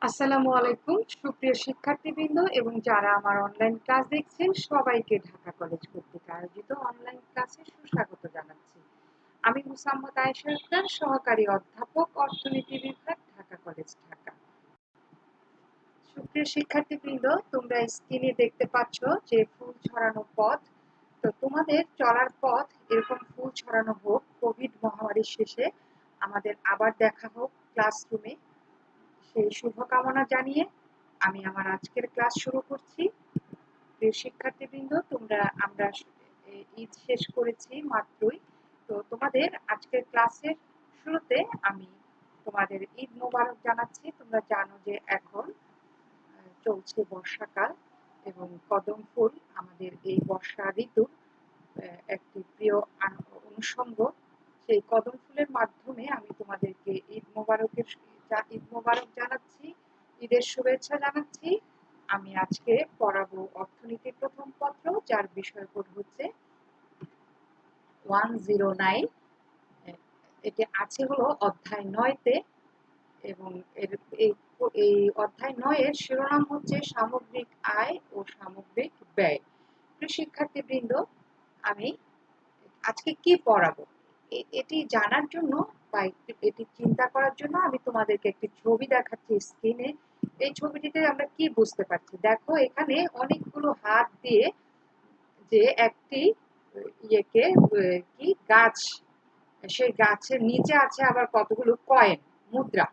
আসসালামু আলাইকুম সুপ্রিয় শিক্ষার্থীবৃন্দ এবং যারা আমার অনলাইন ক্লাস দেখছেন সবাইকে ঢাকা কলেজ কর্তৃক আয়োজিত অনলাইন ক্লাসে সুস্বাগত জানাচ্ছি। আমি মুসাম্মদ আয়েশা আক্তার, সহকারী অধ্যাপক, অর্থনীতি বিভাগ, ঢাকা কলেজ, ঢাকা। সুপ্রিয় শিক্ষার্থীবৃন্দ, তোমরা স্ক্রিনে দেখতে পাচ্ছ যে ফুল ছড়ানো পথ। তো তোমাদের চলার পথ এরকম ফুল ছড়ানো হোক, কোভিড মহামারীর শেষে আমাদের আবার দেখা হোক ক্লাসরুমে, সেই শুভকামনা জানিয়ে আমি আমার আজকের ক্লাস শুরু করছি। প্রিয় শিক্ষার্থীবৃন্দ, আমরা ঈদ শেষ করেছি মাত্রই। তো তোমাদের আজকের ক্লাসের শুরুতে আমি তোমাদের ঈদ মোবারক জানাচ্ছি। তোমরা জানো যে এখন চলছে বর্ষাকাল এবং কদম ফুল আমাদের এই বর্ষা ঋতুর একটি প্রিয় অনুষঙ্গ। সেই কদম ফুলের মাধ্যমে আমি তোমাদেরকে ঈদ মোবারক জানাচ্ছি, ঈদের শুভেচ্ছা জানাচ্ছি। আমি আজকে পড়াবো অর্থনীতির প্রথম পত্র, যার বিষয় কোড হচ্ছে 109। এটি আছে হলো অধ্যায় 9-তে এবং এই অধ্যায় 9-এর শিরোনাম হচ্ছে সামগ্রিক আয় ও সামগ্রিক ব্যয়। প্রিয় শিক্ষার্থীবৃন্দ, আমি আজকে কি পড়াবো এটি জানার জন্য বা এটি চিন্তা করার জন্য আমি তোমাদেরকে একটি ছবি দেখাচ্ছি স্ক্রিনে। এই ছবিটিতে আমরা কি বুঝতে পারছি, দেখো এখানে অনেকগুলো হাত দিয়ে যে একটি ইয়েকে কি গাছ, সেই গাছের নিচে আছে আবার কতগুলো কয়েন, মুদ্রা।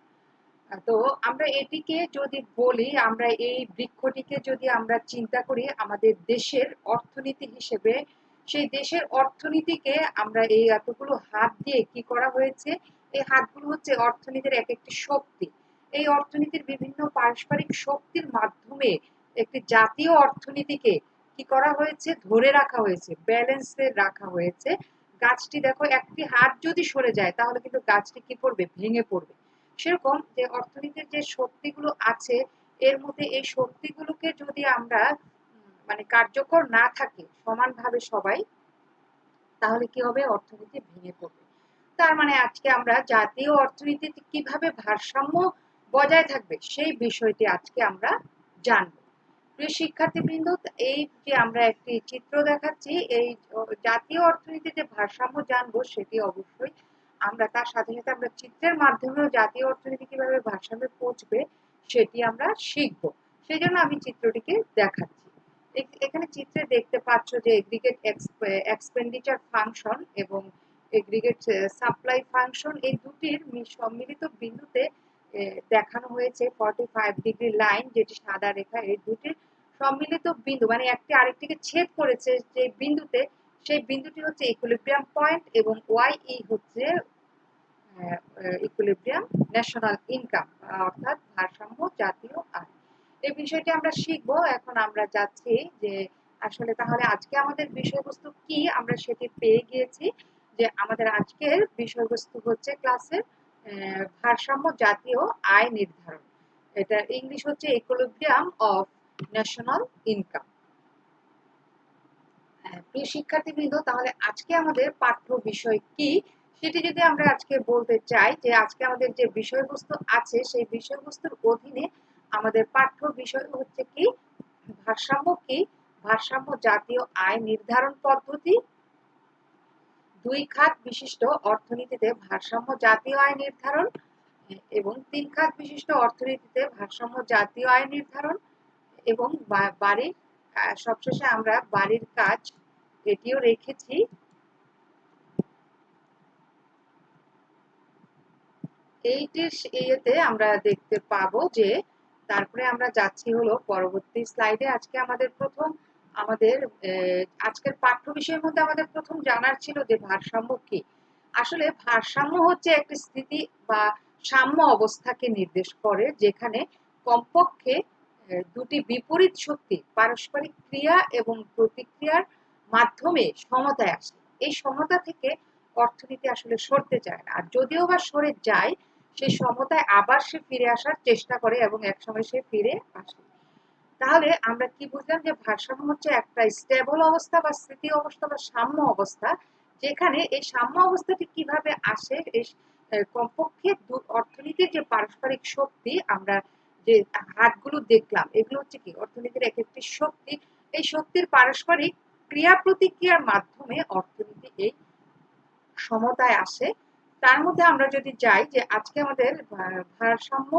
তো আমরা এটিকে যদি বলি, আমরা এই বৃক্ষটিকে যদি আমরা চিন্তা করি আমাদের দেশের অর্থনীতি হিসেবে, সেই দেশের অর্থনীতিকে আমরা এই এতগুলো হাত দিয়ে কি করা হয়েছে, এই হাতগুলো হচ্ছে অর্থনীতির এক একটি শক্তি। এই অর্থনীতির বিভিন্ন পারস্পরিক শক্তির মাধ্যমে একটি জাতীয় অর্থনীতিকে কি করা হয়েছে, ধরে রাখা হয়েছে, ব্যালেন্সে রাখা হয়েছে। গাছটি দেখো, একটি হাত যদি সরে যায় তাহলে কিন্তু গাছটি কি করবে, ভেঙে পড়বে। সেরকম যে অর্থনীতির যে শক্তিগুলো আছে, এর মধ্যে এই শক্তিগুলোকে যদি আমরা মানে কার্যকর না থাকে সমানভাবে সবাই, তাহলে কি হবে, অর্থনীতি ভেঙে পড়বে। তার মানে আজকে আমরা জাতীয় অর্থনীতিতে কিভাবে ভারসাম্য বজায় থাকবে সেই বিষয়টি আজকে আমরা জানবো। প্রিয় শিক্ষার্থীবৃন্দ, এই যে আমরা একটি চিত্র দেখাচ্ছি, এই জাতীয় অর্থনীতিতে ভারসাম্য জানবো, সেটি অবশ্যই আমরা তার সাথে সাথে আমরা চিত্রের মাধ্যমেও জাতীয় অর্থনীতি কিভাবে ভারসাম্যে পৌঁছবে সেটি আমরা শিখবো। সেই জন্য আমি চিত্রটিকে দেখাচ্ছি। এখানে চিত্রে দেখতে পাচ্ছ যে এগ্রিগেট এক্সপেন্ডিচার ফাংশন এবং এগ্রিগেট সাপ্লাই ফাংশন, এই দুটির সম্মিলিত বিন্দুতে দেখানো হয়েছে 45 ডিগ্রি লাইন, যেটি সাদা রেখা। এই দুটির সম্মিলিত বিন্দু মানে একটি আরেকটিকে ছেদ করেছে যে বিন্দুতে, সেই বিন্দুটি হচ্ছে ইকুইলিব্রিয়াম পয়েন্ট এবং ওয়াই হচ্ছে ইকুইলিব্রিয়াম ন্যাশনাল ইনকাম, অর্থাৎ ভারসাম্য জাতীয় আয়। এই বিষয়টি আমরা শিখবো। এখন আমরা যাচ্ছি যে আসলে তাহলে আজকে আমাদের বিষয়বস্তু কি, আমরা সেটি পেয়ে গিয়েছি যে আমাদের আজকের বিষয়বস্তু হচ্ছে ক্লাসের ভারসাম্য জাতীয় আয় নির্ধারণ। এটা ইংলিশ হচ্ছে ইকুইলিব্রিয়াম অফ ন্যাশনাল ইনকাম। প্রিয় শিক্ষার্থীবৃন্দ, তাহলে আজকে আমাদের পাঠ্য বিষয় কি সেটি যদি আমরা আজকে বলতে চাই, যে আজকে আমাদের যে বিষয়বস্তু আছে সেই বিষয়বস্তুর অধীনে আমাদের পাঠ্য বিষয় হচ্ছে কি, ভারসাম্য কি, ভারসাম্য জাতীয় আয় নির্ধারণ পদ্ধতি, দুই খাত বিশিষ্ট অর্থনীতিতে ভারসাম্য জাতীয় আয় নির্ধারণ এবং তিন খাত বিশিষ্ট অর্থনীতিতে ভারসাম্য জাতীয় আয় নির্ধারণ এবং বাড়ির সবশেষে আমরা বাড়ির কাজ এটিও রেখেছি। এইটির ইয়েতে আমরা দেখতে পাবো যে তারপরে আমরা যাচ্ছি হলো পরবর্তী স্লাইডে। আজকে আমাদের আজকের পাঠ্য বিষয়ের মধ্যে আমাদের প্রথম জানার ছিল যে ভারসাম্য কি। আসলে ভারসাম্য হচ্ছে একটি স্থিতি বা সাম্য অবস্থাকে নির্দেশ করে, যেখানে কমপক্ষে দুটি বিপরীত শক্তি পারস্পরিক ক্রিয়া এবং প্রতিক্রিয়ার মাধ্যমে সমতায় আসে। এই সমতা থেকে অর্থনীতি আসলে সরতে চায় না, আর যদিও বা সরে যায় সেই সমতায় আবার সে ফিরে আসার চেষ্টা করে এবং একসময় সে ফিরে আসে। তাহলে আমরা কি বুঝলাম, যে ভারসাম্য হচ্ছে একটা স্টেবল অবস্থা বা স্থিতি অবস্থা বা সাম্য অবস্থা, যেখানে এই সাম্য অবস্থাটি কিভাবে আসে, কমপক্ষে অর্থনীতির যে পারস্পরিক শক্তি আমরা যে হাতগুলো দেখলাম, এগুলো হচ্ছে কি অর্থনীতির এক একটি শক্তি। এই শক্তির পারস্পরিক ক্রিয়া প্রতিক্রিয়ার মাধ্যমে অর্থনীতি এই সমতায় আসে। তার মধ্যে আমরা যদি যাই যে আজকে আমাদের ভারসাম্য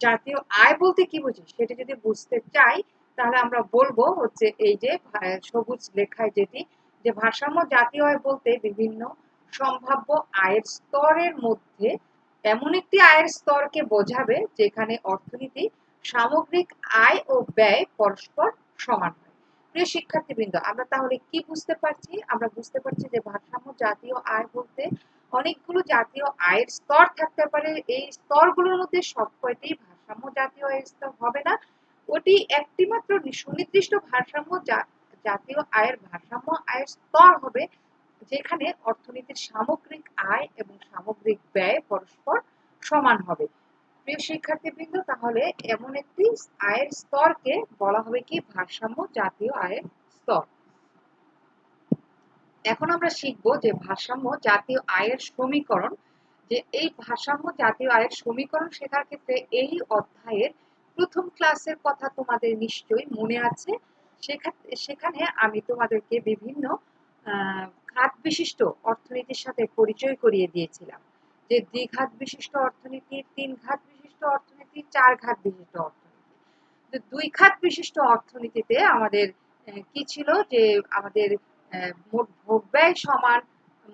জাতীয় আয় বলতে কি বুঝি সেটা যদি বুঝতে চাই, তাহলে আমরা বলবো হচ্ছে এই যে সবুজ লেখায় যেটি, যে ভারসাম্য জাতীয় আয় বলতে বিভিন্ন সম্ভাব্য আয়ের স্তরের মধ্যে এমন একটি আয়ের স্তরকে বোঝাবে যেখানে অর্থনীতি সামগ্রিক আয় ও ব্যয় পরস্পর সমান হয়। প্রিয় শিক্ষার্থীবৃন্দ, আমরা তাহলে কি বুঝতে পারছি? আমরা বুঝতে পারছি যে ভারসাম্য জাতীয় আয় বলতে অনেকগুলো জাতীয় আয়ের স্তর থাকতে পারে। এই স্তরগুলোর মধ্যে সবকয়টি ভারসাম্য জাতীয় আয়ের স্তর হবে না। ওটি একটি মাত্র সুনির্দিষ্ট ভারসাম্য জাতীয় আয়ের ভারসাম্য আয়ের স্তর হবে যেখানে অর্থনীতির সামগ্রিক আয় এবং সামগ্রিক ব্যয় পরস্পর সমান হবে। প্রিয় শিক্ষার্থীবৃন্দ, তাহলে এমন একটি আয়ের স্তরকে বলা হবে কি ভারসাম্য জাতীয় আয়ের স্তর। এখন আমরা শিখব যে ভারসাম্য জাতীয় আয়ের সমীকরণ, যে এই ভারসাম্য জাতীয় আয়ের সমীকরণ শেখার ক্ষেত্রে এই অধ্যায়ের প্রথম ক্লাসের কথা তোমাদের নিশ্চয়ই মনে আছে। সেখানে আমি তোমাদেরকে বিভিন্ন খাত বিশিষ্ট অর্থনীতির সাথে পরিচয় করিয়ে দিয়েছিলাম, যে দ্বিঘাত বিশিষ্ট অর্থনীতি, তিন ঘাত বিশিষ্ট অর্থনীতি, চার ঘাত বিশিষ্ট অর্থনীতি। দুই খাত বিশিষ্ট অর্থনীতিতে আমাদের কি ছিল, যে আমাদের মোট ভোগ ব্যয় সমান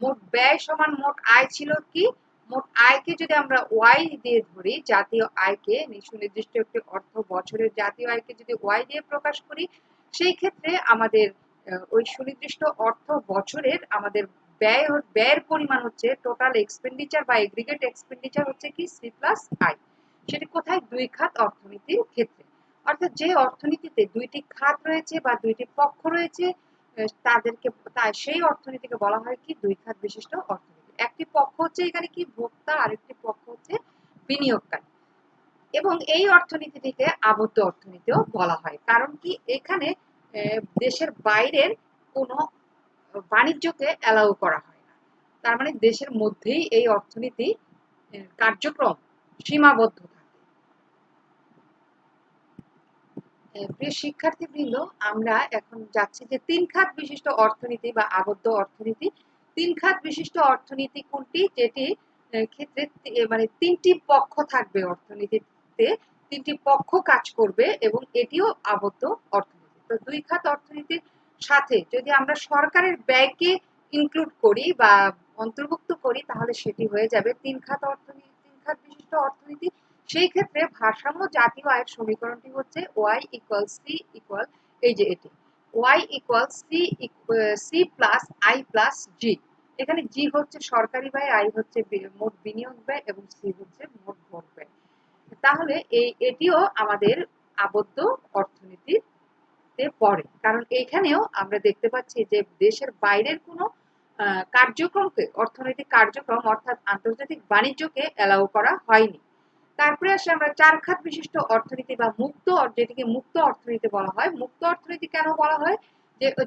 মোট ব্যয় সমান মোট আয় ছিল কি, মোট আয়কে যদি আমরা ওয়াই দিয়ে ধরি, জাতীয় আয়কে সুনির্দিষ্ট একটি অর্থ বছরের জাতীয় আয়কে যদি ওয়াই দিয়ে প্রকাশ করি, সেই ক্ষেত্রে আমাদের ওই সুনির্দিষ্ট অর্থ বছরের আমাদের ব্যয়ের পরিমাণ হচ্ছে টোটাল এক্সপেন্ডিচার বা এগ্রিগেট এক্সপেন্ডিচার হচ্ছে কি সি প্লাস আই। সেটি কোথায়? দুই খাত অর্থনীতির ক্ষেত্রে। অর্থাৎ যে অর্থনীতিতে দুইটি খাত রয়েছে বা দুইটি পক্ষ রয়েছে, তাদেরকে সেই অর্থনীতিকে বলা হয় কি দুই খাত বিশিষ্ট অর্থনীতি। একটি পক্ষ হচ্ছে এখানে কি ভোক্তা, আরেকটি পক্ষ হচ্ছে বিনিয়োগকারী। এবং এই অর্থনীতিটিকে আবদ্ধ অর্থনীতিও বলা হয়, কারণ কি এখানে দেশের বাইরের কোনো বাণিজ্যকে অ্যালাউ করা হয় না। তার মানে দেশের মধ্যেই এই অর্থনীতি কার্যক্রম সীমাবদ্ধ থাকে। প্রিয় শিক্ষার্থীবৃন্দ, আমরা এখন যাচ্ছি যে তিন খাত বিশিষ্ট অর্থনীতি বা আবদ্ধ অর্থনীতি। তিন খাত বিশিষ্ট অর্থনীতি কোনটি? যেটি ক্ষেত্রে মানে তিনটি পক্ষ থাকবে অর্থনীতিতে, তিনটি পক্ষ কাজ করবে এবং এটিও আবদ্ধ অর্থনীতি। তো দুই খাত অর্থনীতির সাথে যদি আমরা সরকারের ব্যয়কে ইনক্লুড করি বা অন্তর্ভুক্ত করি, তাহলে সেটি হয়ে যাবে তিন খাত অর্থনীতি, তিন খাত বিশিষ্ট অর্থনীতি। সেই ক্ষেত্রে ভারসাম্য জাতীয় আয়ের সমীকরণটি হচ্ছে ওয়াই ইকুয়াল সি ইকুয়াল, এই যে এটি Y equal C plus I plus G. এখানে জি হচ্ছে সরকারি ব্যয়, আই হচ্ছে মোট বিনিয়োগ ব্যয় এবং সি হচ্ছে মোট ভোগ ব্যয়। তাহলে এটিও আমাদের আবদ্ধ অর্থনীতিতে পড়ে, কারণ এখানেও আমরা দেখতে পাচ্ছি যে দেশের বাইরের কোনো কার্যক্রমকে, অর্থনৈতিক কার্যক্রম অর্থাৎ আন্তর্জাতিক বাণিজ্যকে অ্যালাউ করা হয়নি। তারপরে আসে আমরা চার খাত বিশিষ্ট অর্থনীতি বা মুক্ত, যেটিকে মুক্ত অর্থনীতি বলা হয়। মুক্ত অর্থনীতি কেন বলা হয়?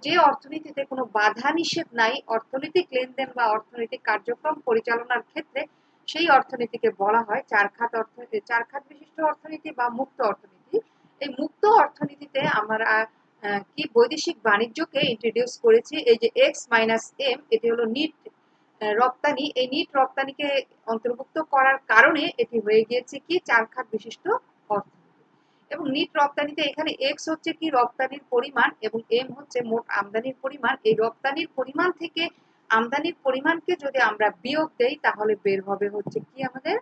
যে অর্থনীতিতে কোনো বাধা নিষেধ নাই অর্থনৈতিক লেনদেন বা অর্থনৈতিক কার্যক্রম পরিচালনার ক্ষেত্রে, সেই অর্থনীতিকে বলা হয় চার খাত অর্থনীতি, চার খাত বিশিষ্ট অর্থনীতি বা মুক্ত অর্থনীতি। এই মুক্ত অর্থনীতিতে আমরা কি বৈদেশিক বাণিজ্যকে ইন্ট্রোডিউস করেছি, এই যে এক্স মাইনাস এম, এটি হলো নিট রপ্তানি। এই নিট রপ্তানিকে অন্তর্ভুক্ত করার কারণে এটি হয়ে গিয়েছে কি চার খাত বিশিষ্ট অর্থনীতি। এবং নিট রপ্তানিতে এখানে এক্স হচ্ছে কি রপ্তানির পরিমাণ এবং এম হচ্ছে মোট আমদানির পরিমাণ। এই রপ্তানির পরিমাণ থেকে আমদানির পরিমাণকে যদি আমরা বিয়োগ দেই, তাহলে বের হবে হচ্ছে কি আমাদের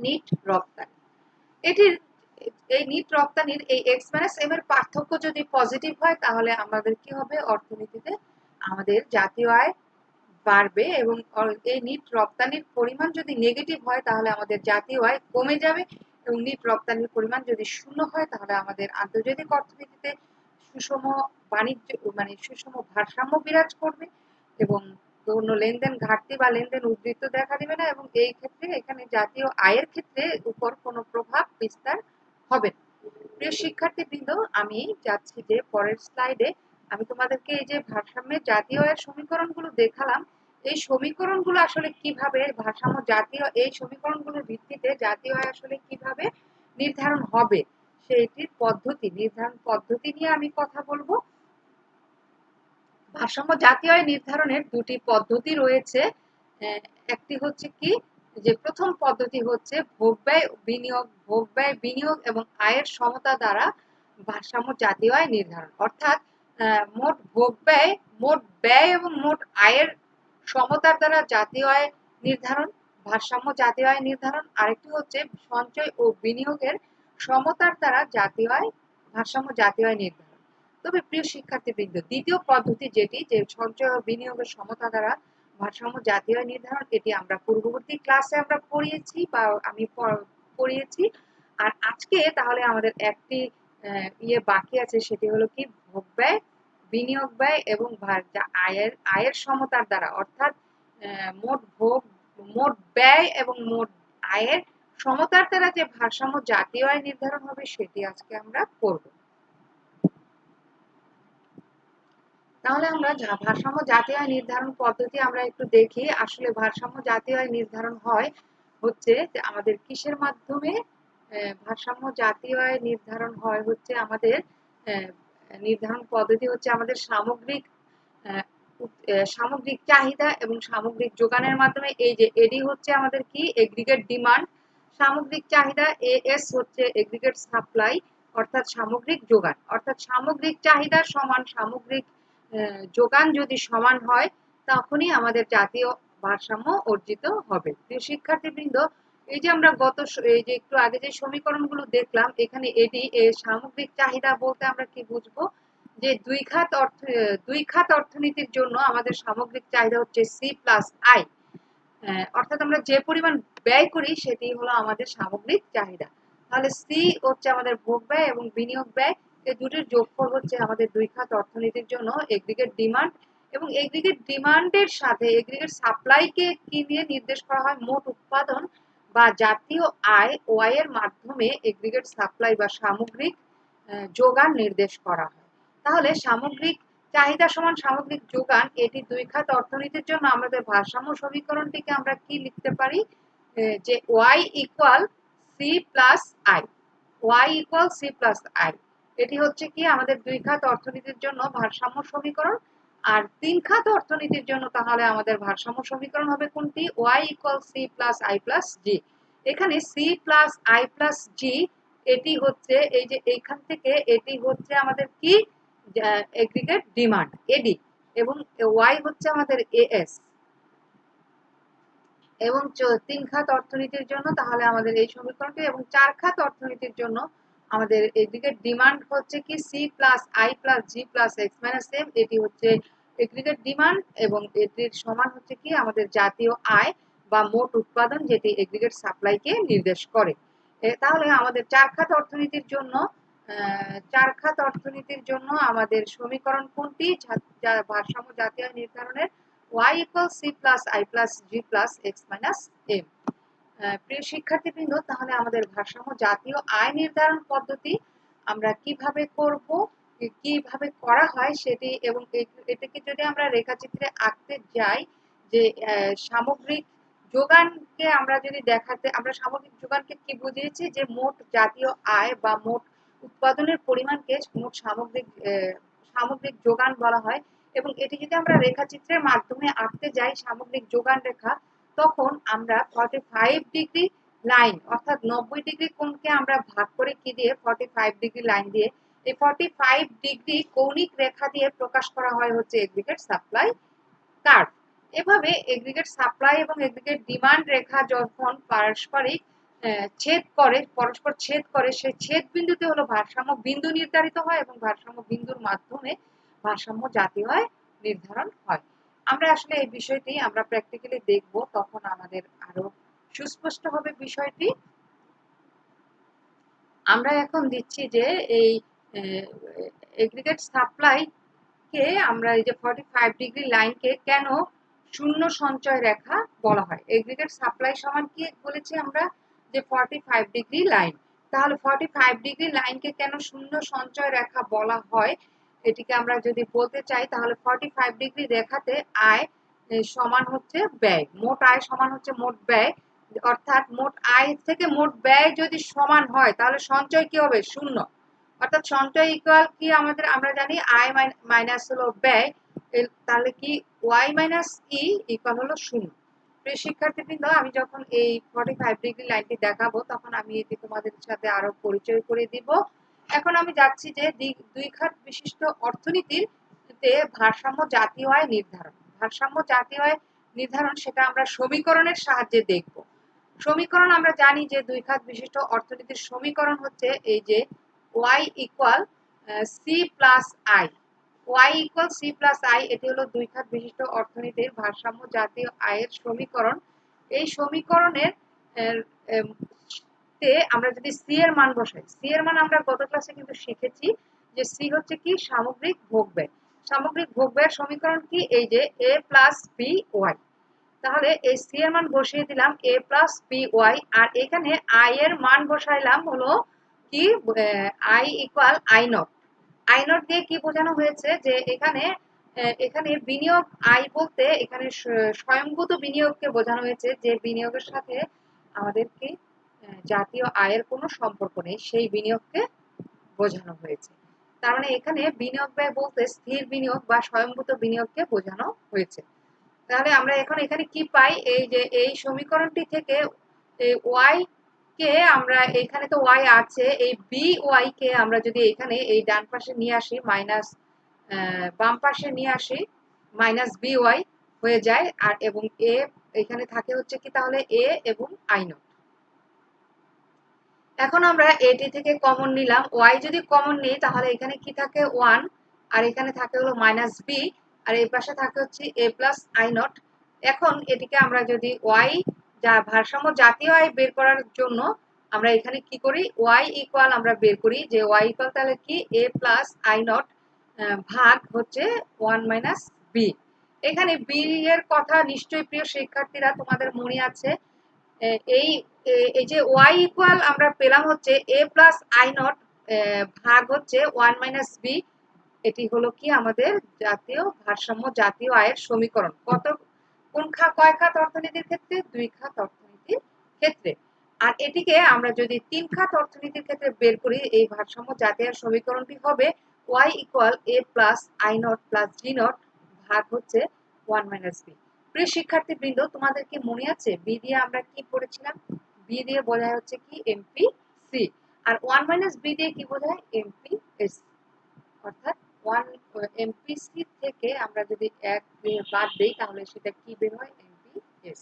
নিট রপ্তানি। এটির এই নিট রপ্তানির এই এক্স মাইনাস এম এর পার্থক্য যদি পজিটিভ হয়, তাহলে আমাদের কি হবে? অর্থনীতিতে আমাদের জাতীয় আয় বাড়বে। এবং এই নিট রপ্তানির পরিমাণ যদি নেগেটিভ হয়, তাহলে আমাদের জাতীয় আয় কমে যাবে। এবং নিট রপ্তানির পরিমাণ যদি শূন্য হয়, তাহলে আমাদের আন্তর্জাতিক অর্থনীতিতে সুষম বাণিজ্য মানে সুষম ভারসাম্য বিরাজ করবে এবং কোনো লেনদেন ঘাটতি বা লেনদেন উদ্বৃত্ত দেখা দিবে না, এবং এই ক্ষেত্রে এখানে জাতীয় আয়ের ক্ষেত্রে উপর কোনো প্রভাব বিস্তার হবে না। প্রিয় শিক্ষার্থীবৃন্দ, আমি যাচ্ছি যে পরের স্লাইডে আমি তোমাদেরকে এই যে ভারসাম্যের জাতীয় আয়ের সমীকরণগুলো দেখালাম, এই সমীকরণগুলো আসলে কিভাবে ভারসাম্য জাতীয়, এই সমীকরণগুলোর ভিত্তিতে জাতীয় আয় আসলে কিভাবে নির্ধারণ হবে সেইটির পদ্ধতি নির্ধারণ পদ্ধতি নিয়ে আমি কথা বলবো। ভারসাম্য জাতীয় আয় নির্ধারণের দুটি পদ্ধতি রয়েছে। একটি হচ্ছে কি, যে প্রথম পদ্ধতি হচ্ছে ভোগ ব্যয় বিনিয়োগ এবং আয়ের সমতা দ্বারা ভারসাম্য জাতীয় আয় নির্ধারণ, অর্থাৎ মোট ব্যয় এবং মোট আয়ের সমতার দ্বারা জাতীয় আয় নির্ধারণ, ভারসাম্য জাতীয় আয় নির্ধারণ। আরেকটি হচ্ছে সঞ্চয় ও বিনিয়োগের সমতার দ্বারা ভারসাম্য জাতীয় আয় নির্ধারণ। তবে প্রিয় শিক্ষার্থীবৃন্দ, দ্বিতীয় পদ্ধতি যেটি, যে সঞ্চয় ও বিনিয়োগের সমতা দ্বারা ভারসাম্য জাতীয় আয় নির্ধারণ, এটি আমরা পূর্ববর্তী ক্লাসে আমরা পড়িয়েছি বা আমি পড়িয়েছি। আর আজকে তাহলে আমাদের একটি বাকি আছে, সেটি হলো কি ভোগ ব্যয়, বিনিয়োগ ব্যয় এবং আয়ের সমতার দ্বারা, অর্থাৎ মোট ব্যয় এবং মোট আয়ের সমতার দ্বারা যে ভারসাম্য জাতীয় আয় নির্ধারণ হবে সেটি আজকে আমরা করব। তাহলে আমরা ভারসাম্য জাতীয় আয় নির্ধারণ পদ্ধতি আমরা একটু দেখি। আসলে ভারসাম্য জাতীয় আয় নির্ধারণ হয় হচ্ছে যে আমাদের কিসের মাধ্যমে? ভারসাম্য জাতীয় আয় নির্ধারণ হয় হচ্ছে আমাদের নির্ধারণ পদ্ধতি হচ্ছে আমাদের সামগ্রিক চাহিদা এবং সামগ্রিক যোগানের মাধ্যমে। এই যে এডি হচ্ছে আমাদের কি, এগ্রিগেট ডিমান্ড, সামগ্রিক চাহিদা, এএস হচ্ছে এগ্রিগেট সাপ্লাই অর্থাৎ সামগ্রিক যোগান, অর্থাৎ সামগ্রিক চাহিদা সমান সামগ্রিক যোগান যদি সমান হয় তখনই আমাদের জাতীয় ভারসাম্য অর্জিত হবে। প্রিয় শিক্ষার্থীবৃন্দ, এই যে আমরা এই যে একটু আগে যে সমীকরণগুলো দেখলাম, এখানে এটি সামগ্রিক চাহিদা বলতে আমরা কি বুঝবো? যে দুই খাত অর্থনীতির জন্য আমাদের সামগ্রিক চাহিদা হচ্ছে সি প্লাস আই, অর্থাৎ আমরা যে পরিমাণ ব্যয় করি সেটি হলো আমাদের সামগ্রিক চাহিদা। তাহলে সি হচ্ছে আমাদের ভোগ ব্যয় এবং বিনিয়োগ ব্যয়, এই দুটির যোগফল হচ্ছে আমাদের দুই খাত অর্থনীতির জন্য এগ্রিগেট ডিমান্ড। এবং এগ্রিগেট ডিমান্ডের সাথে এগ্রিগেট সাপ্লাইকে কি দিয়ে নির্দেশ করা হয়? মোট উৎপাদন বা জাতীয় আয় ও আয়ের মাধ্যমে এগ্রিগেট সাপ্লাই বা সামগ্রিক যোগান নির্দেশ করা হয়। তাহলে সামগ্রিক চাহিদা সমান সামগ্রিক যোগান, এটি দুই খাত অর্থনীতির জন্য আমাদের ভারসাম্য সমীকরণটিকে আমরা কি লিখতে পারি? যে Y equal C plus I, Y equal C plus I, এটি হচ্ছে কি আমাদের দুই খাত অর্থনীতির জন্য ভারসাম্য সমীকরণ। আর তিন খাত অর্থনীতির জন্য তাহলে আমাদের ভারসাম্য সমীকরণ হবে কোনটি? Y equal C plus I plus G. এখানে C plus I plus G এটি হচ্ছে, এই যে এইখান থেকে এটি হচ্ছে আমাদের কি, এগ্রিগেট ডিমান্ড এডি, এবং ওয়াই হচ্ছে আমাদের এএস। এবং তিন খাত অর্থনীতির জন্য তাহলে আমাদের এই সমীকরণটি, এবং চার খাত অর্থনীতির জন্য আমাদের এগ্রিগেট ডিমান্ড হচ্ছে কি C plus I plus G plus X minus M, এটি হচ্ছে এগ্রিগেট ডিমান্ড, এবং এটির সমান হচ্ছে কি আমাদের জাতীয় আয় বা মোট উৎপাদন, যেটি এগ্রিগেট সাপ্লাইকে নির্দেশ করে। তাহলে আমাদের চার খাত অর্থনীতির জন্য আমাদের সমীকরণ কোনটি? ভারসাম্য জাতীয় আয় নির্ধারণের y equals c plus i plus g plus x minus m। প্রিয় শিক্ষার্থীবৃন্দ, তাহলে আমাদের ভারসাম্য জাতীয় আয় নির্ধারণ পদ্ধতি আমরা কিভাবে করব, কিভাবে করা হয় সেটি, এবং এটাকে যদি আমরা রেখাচিত্রে আঁকতে যাই, যে সামগ্রিক যোগানকে আমরা যদি দেখাতে, আমরা সামগ্রিক যোগানকে কি বুঝিয়েছি? যে মোট জাতীয় আয় বা মোট উৎপাদনের পরিমাণকে মোট সামগ্রিক যোগান বলা হয়। এবং এটি যদি আমরা রেখাচিত্রের মাধ্যমে আঁকতে যাই সামগ্রিক যোগান রেখা, তখন আমরা 45 ডিগ্রি লাইন অর্থাৎ 90 ডিগ্রি কোণকে আমরা ভাগ করে কি দিয়ে? 45 ডিগ্রি লাইন দিয়ে। এই 45 ডিগ্রি কৌণিক রেখা দিয়ে প্রকাশ করা হয় হচ্ছে এগ্রিগেট সাপ্লাই কার্ভ। এভাবে এগ্রিগেট সাপ্লাই এবং এগ্রিগেট ডিমান্ড রেখা যখন পরস্পর ছেদ করে, সেই ছেদ বিন্দুতে হলো ভারসাম্য বিন্দু নির্ধারিত হয়, এবং ভারসাম্য বিন্দুর মাধ্যমে ভারসাম্য জাতীয় আয় নির্ধারণ হয়। আমরা আসলে এই বিষয়টি আমরা প্র্যাকটিক্যালি দেখব, তখন আমাদের আরো সুস্পষ্ট হবে বিষয়টি। আমরা এখন দিচ্ছি যে এই এগ্রিগেট সাপ্লাই কে আমরা এই যে 45 ডিগ্রি লাইনকে কেন শূন্য সঞ্চয় রেখা বলা হয়? এগ্রিগেট সাপ্লাই সমান কি বলেছি আমরা? যে 45 ডিগ্রি লাইন। তাহলে 45 ডিগ্রি লাইনকে কেন শূন্য সঞ্চয় রেখা বলা হয়? এটিকে আমরা যদি বলতে চাই, তাহলে 45 ডিগ্রি রেখাতে আয় সমান হচ্ছে ব্যয়, মোট আয় সমান হচ্ছে মোট ব্যয় অর্থাৎ মোট আয় থেকে মোট ব্যয় যদি সমান হয় তাহলে সঞ্চয় কি হবে? শূন্য। অর্থাৎ সঞ্চয় ইকুয়াল কি আমাদের আমরা জানি আয় মাইনাস হলো ব্যয়, তাহলে কি ওয়াই মাইনাস ই ইকুয়াল হলো শূন্য। প্রিয় শিক্ষার্থীবৃন্দ, আমি যখন এই 45 ডিগ্রি লাইনটি দেখাবো তখন আমি এটি তোমাদের সাথে আরো পরিচয় করে দিব। এখন আমি যাচ্ছি যে দুই খাত বিশিষ্ট অর্থনীতির ভারসাম্য জাতীয় আয় নির্ধারণ। ভারসাম্য জাতীয় আয় নির্ধারণ সেটা আমরা সমীকরণের সাহায্যে দেখব। সমীকরণ আমরা জানি যে দুই খাত বিশিষ্ট অর্থনীতির সমীকরণ হচ্ছে এই যে y equal C plus I. y equal C plus I, এটি হলো দুই খাত বিশিষ্ট অর্থনীতির ভারসাম্য জাতীয় আয়ের সমীকরণ। এই সমীকরণের আমরা যদি সি এর মান বসাই, সি এর মান আমরা গত ক্লাসে কিন্তু শিখেছি যে সি হচ্ছে কি সামগ্রিক ভোগব্যয়। সামগ্রিক ভোগব্যয়ের সমীকরণ কি? এই যে এ প্লাস বি ওয়াই। তাহলে এই সি এর মান বসিয়ে দিলাম এ প্লাস বি ওয়াই, আর এখানে আই এর মান বসাইলাম হলো কি I equal I not. I not দিয়ে কি বোঝানো হয়েছে যে এখানে এখানে বিনিয়োগ আয় বলতে এখানে স্বয়ংভূত বিনিয়োগকে বোঝানো হয়েছে, যে বিনিয়োগের সাথে আমাদের কি জাতীয় আয়ের কোনো সম্পর্ক নেই, সেই বিনিয়োগকে বোঝানো হয়েছে। তার মানে এখানে বিনিয়োগ ব্যয় বলতে স্থির বিনিয়োগ বা স্বয়ংভূত বিনিয়োগকে বোঝানো হয়েছে। তাহলে আমরা এখন এখানে কি পাই? এই যে এই সমীকরণটি থেকে ওয়াই কে আমরা, এখানে তো ওয়াই আছে, এই বি ওয়াই কে আমরা যদি এখানে এই ডান পাশে নিয়ে আসি মাইনাস বাম পাশে নিয়ে আসি মাইনাস বি ওয়াই হয়ে যায়, আর এবং এ এখানে থাকে হচ্ছে কি তাহলে এ এবং আই নট। এখন আমরা এটি থেকে কমন নিলাম, ওয়াই যদি কমন নিই তাহলে এখানে কি থাকে? 1, আর এখানে থাকে হলো মাইনাস বি, আর এই পাশে থাকে হচ্ছে এ প্লাস আই নট। এখন এটিকে আমরা যদি ওয়াই যা ভারসাম্য জাতীয় আয় বের করার জন্য আমরা এখানে কি করি? ওয়াই ইকুয়াল আমরা বের করি যে ওয়াই ইকুয়াল তাহলে কি এ প্লাস আই নট ভাগ হচ্ছে 1 মাইনাস বি। এখানে বি এর কথা নিশ্চয়ই প্রিয় শিক্ষার্থীরা তোমাদের মনে আছে। এই এই যে y ইকুয়াল আমরা পেলাম হচ্ছে a প্লাস আই নট ভাগ হচ্ছে 1 মাইনাস বি। এটি হলো কি আমাদের জাতীয় ভারসাম্য জাতীয় আয়ের সমীকরণ। কয় খাত অর্থনীতির ক্ষেত্রে? দুই খাত অর্থনীতির ক্ষেত্রে। আর এটিকে আমরা যদি তিন খাত অর্থনীতির ক্ষেত্রে বের করি, এই ভারসাম্য জাতীয় আয়ের সমীকরণটি হবে y equal a plus I not plus G not ভাগ হচ্ছে 1 মাইনাস বি। প্রিয় শিক্ষার্থীবৃন্দ, তোমাদের কি মনে আছে বি দিয়ে আমরা কি পড়েছিলাম? বি দিয়ে বোঝায় হচ্ছে কি এমপি সি, আর 1 মাইনাস বি দিয়ে কি বোঝায়? MP S. অর্থাৎ 1 এমপিসি থেকে আমরা যদি এক বাদ দেই তাহলে সেটা কি বের হয়? MP S.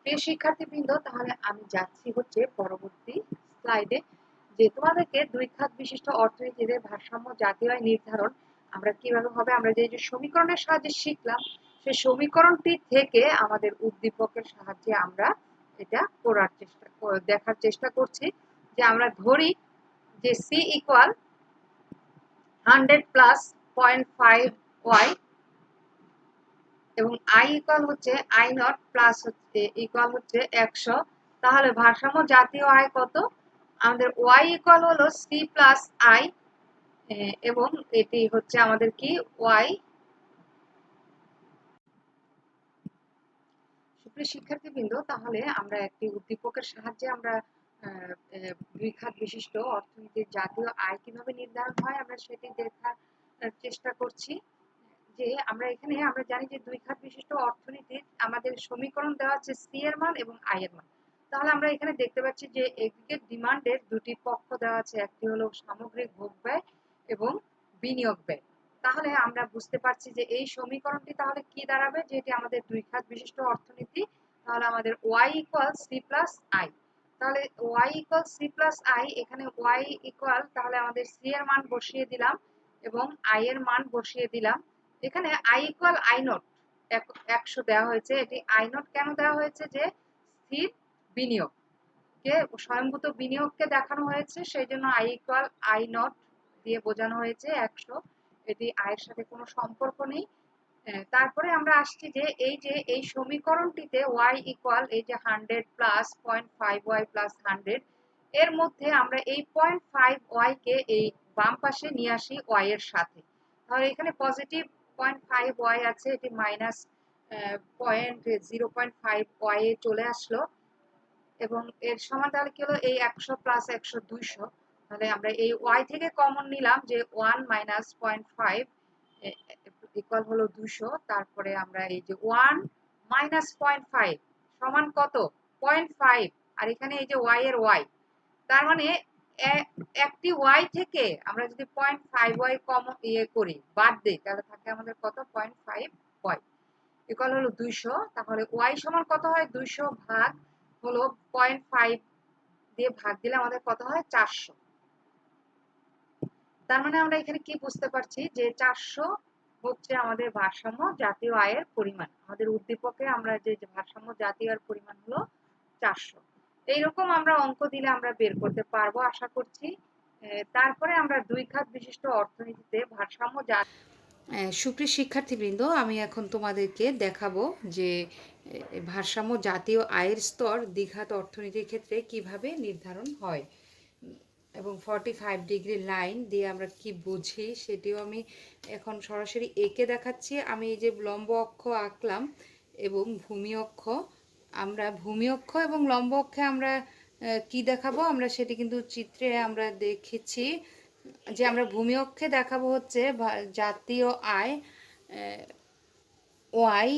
প্রিয় শিক্ষার্থীবৃন্দ, তাহলে আমি যাচ্ছি হচ্ছে পরবর্তী স্লাইডে, যে তোমাদেরকে দুই খাত বিশিষ্ট অর্থনীতিতে ভারসাম্য জাতীয় আয় নির্ধারণ আমরা কিভাবে হবে, আমরা যে সমীকরণের সাহায্যে শিখলাম সেই সমীকরণটি থেকে আমাদের উদ্দীপকের সাহায্যে আমরা এটা দেখার চেষ্টা করছি। যে আমরা ধরি যে সি ইকুয়াল 100 প্লাস 0.5 ওয়াই এবং আই ইকুয়াল হচ্ছে আই নট প্লাস হচ্ছে ইকুয়াল হচ্ছে 100। তাহলে ভারসাম্য জাতীয় আয় কত? আমাদের ওয়াই ইকুয়াল হলো সি প্লাস আই, এবং এটি হচ্ছে আমাদের কি ওয়াই। সুপ্রিয় শিক্ষার্থীবৃন্দ, তাহলে আমরা একটি উদ্দীপকের সাহায্যে আমরা দুই খাত বিশিষ্ট অর্থনীতির জাতীয় আয় কিভাবে নির্ধারণ হয় আমরা সেটি দেখার চেষ্টা করছি। যে আমরা এখানে আমরা জানি যে দুই খাত বিশিষ্ট অর্থনীতির আমাদের সমীকরণ দেওয়া আছে সি এর মান এবং আই এর মান। তাহলে আমরা এখানে দেখতে পাচ্ছি যে এগ্রিগেট ডিমান্ডের দুটি পক্ষ দেওয়া আছে, একটি হলো সামগ্রিক ভোগব্যয় এবং বিনিয়োগ ব্যয়। তাহলে আমরা বুঝতে পারছি যে এই সমীকরণটি তাহলে কি দাঁড়াবে, যে এটি আমাদের দুই খাত বিশিষ্ট অর্থনীতি। তাহলে আমাদের y equal C plus I. তাহলে y equal C plus I, এখানে y ইকুয়াল তাহলে আমাদের সি এর মান বসিয়ে দিলাম এবং আই এর মান বসিয়ে দিলাম। এখানে আই ইকুয়াল আই নট 100 দেওয়া হয়েছে। এটি আই নট কেন দেওয়া হয়েছে? যে স্থির বিনিয়োগ কে স্বয়ংভূত বিনিয়োগকে দেখানো হয়েছে, সেই জন্য আই ইকুয়াল আই নট দিয়ে বোঝানো হয়েছে 100। এটি আয়ের সাথে কোনো সম্পর্ক নেই। তারপরে আমরা আসছি যে এই সমীকরণটিতে y ইকুয়াল এই যে 100 প্লাস 0.5 y প্লাস 100, এর মধ্যে আমরা এই 0.5 y কে এই বাম পাশে নিয়ে আসি y এর সাথে। তাহলে এখানে পজিটিভ 0.5 y আছে, এটি মাইনাস 0.5 y এ চলে আসলো। এবং এর সমান তাহলে কি হলো, এই 100 প্লাস 100 200। তাহলে আমরা এই ওয়াই থেকে কমন নিলাম যে 1 মাইনাস 0.5 ইকুয়াল হলো 200। তারপরে আমরা এই যে 1 মাইনাস 0.5 সমান কত, 0.5। আর এখানে এই যে ওয়াই এর ওয়াই, তার মানে একটি ওয়াই থেকে আমরা যদি 0.5 ওয়াই কম করি, বাদ দিই, তাহলে থাকে আমাদের কত, 0.5 ওয়াই ইকুয়াল হলো 200। তাহলে ওয়াই সমান কত হয়, 200 ভাগ হলো 0.5 দিয়ে ভাগ দিলে আমাদের কত হয়, 400। তার মানে আমরা এখানে কি বুঝতে পারছি যে 400 হচ্ছে আমাদের ভারসাম্য জাতীয় আয়ের পরিমাণ। আমাদের উদ্দীপকে আমরা যে ভারসাম্য জাতীয় আয়ের পরিমাণ হলো 400। এইরকম আমরা অঙ্ক দিলে আমরা বের করতে পারবো আশা করছি। তারপরে আমরা দুই খাত বিশিষ্ট অর্থনীতিতে ভারসাম্য সুপ্রিয় শিক্ষার্থীবৃন্দ, আমি এখন তোমাদেরকে দেখাবো যে ভারসাম্য জাতীয় আয়ের স্তর দ্বিঘাত অর্থনীতির ক্ষেত্রে কিভাবে নির্ধারণ হয় এবং 45 ডিগ্রি লাইন দিয়ে আমরা কি বুঝি সেটিও আমি এখন সরাসরি এঁকে দেখাচ্ছি। আমি এই যে লম্ব অক্ষ আঁকলাম এবং ভূমি অক্ষ, আমরা ভূমি অক্ষ এবং লম্ব অক্ষে আমরা কি দেখাবো, আমরা সেটি কিন্তু চিত্রে আমরা দেখেছি যে আমরা ভূমি অক্ষে দেখাবো হচ্ছে জাতীয় আয়, ওয়াই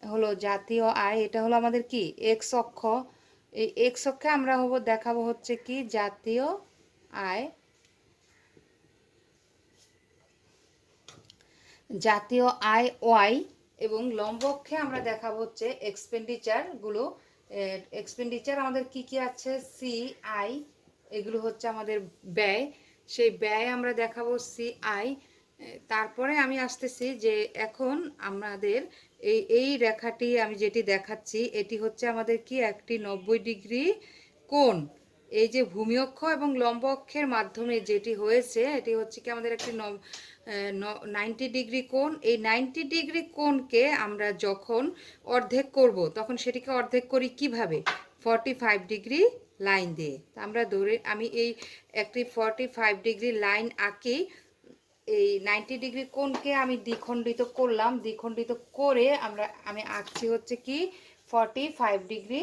হলো জাতীয় আয়, এটা হলো আমাদের কি এক্স অক্ষ। এই এক্স অক্ষে আমরা দেখাবো হচ্ছে কি জাতীয় আয়, জাতীয় আয় ওয়াই, এবং লম্ব অক্ষে আমরা দেখাবো হচ্ছে এক্সপেন্ডিচার গুলো। এক্সপেন্ডিচার আমাদের কি কি আছে, সি আই, এগুলো হচ্ছে আমাদের ব্যয়, সেই ব্যয় আমরা দেখাবো সি আই। তারপরে আমি আসতেছি যে এখন আমাদের এই রেখাটি আমি যেটি দেখাচ্ছি এটি হচ্ছে আমাদের কি একটি 90 ডিগ্রি কোণ। এই যে ভূমি অক্ষ এবং লম্ব অক্ষের মাধ্যমে যেটি হয়েছে এটি হচ্ছে কি আমাদের একটি 90 ডিগ্রি কোণ। এই 90 ডিগ্রি কোণকে আমরা যখন অর্ধেক করব তখন সেটিকে অর্ধেক করি কিভাবে, 45 ডিগ্রি লাইন দিয়ে। আমরা আমি এই একটি 45 ডিগ্রি লাইন আঁকি। এই 90 ডিগ্রি কোণকে আমি দ্বিখণ্ডিত করলাম, দ্বিখণ্ডিত করে আমি আঁকছি হচ্ছে কি 45 ডিগ্রি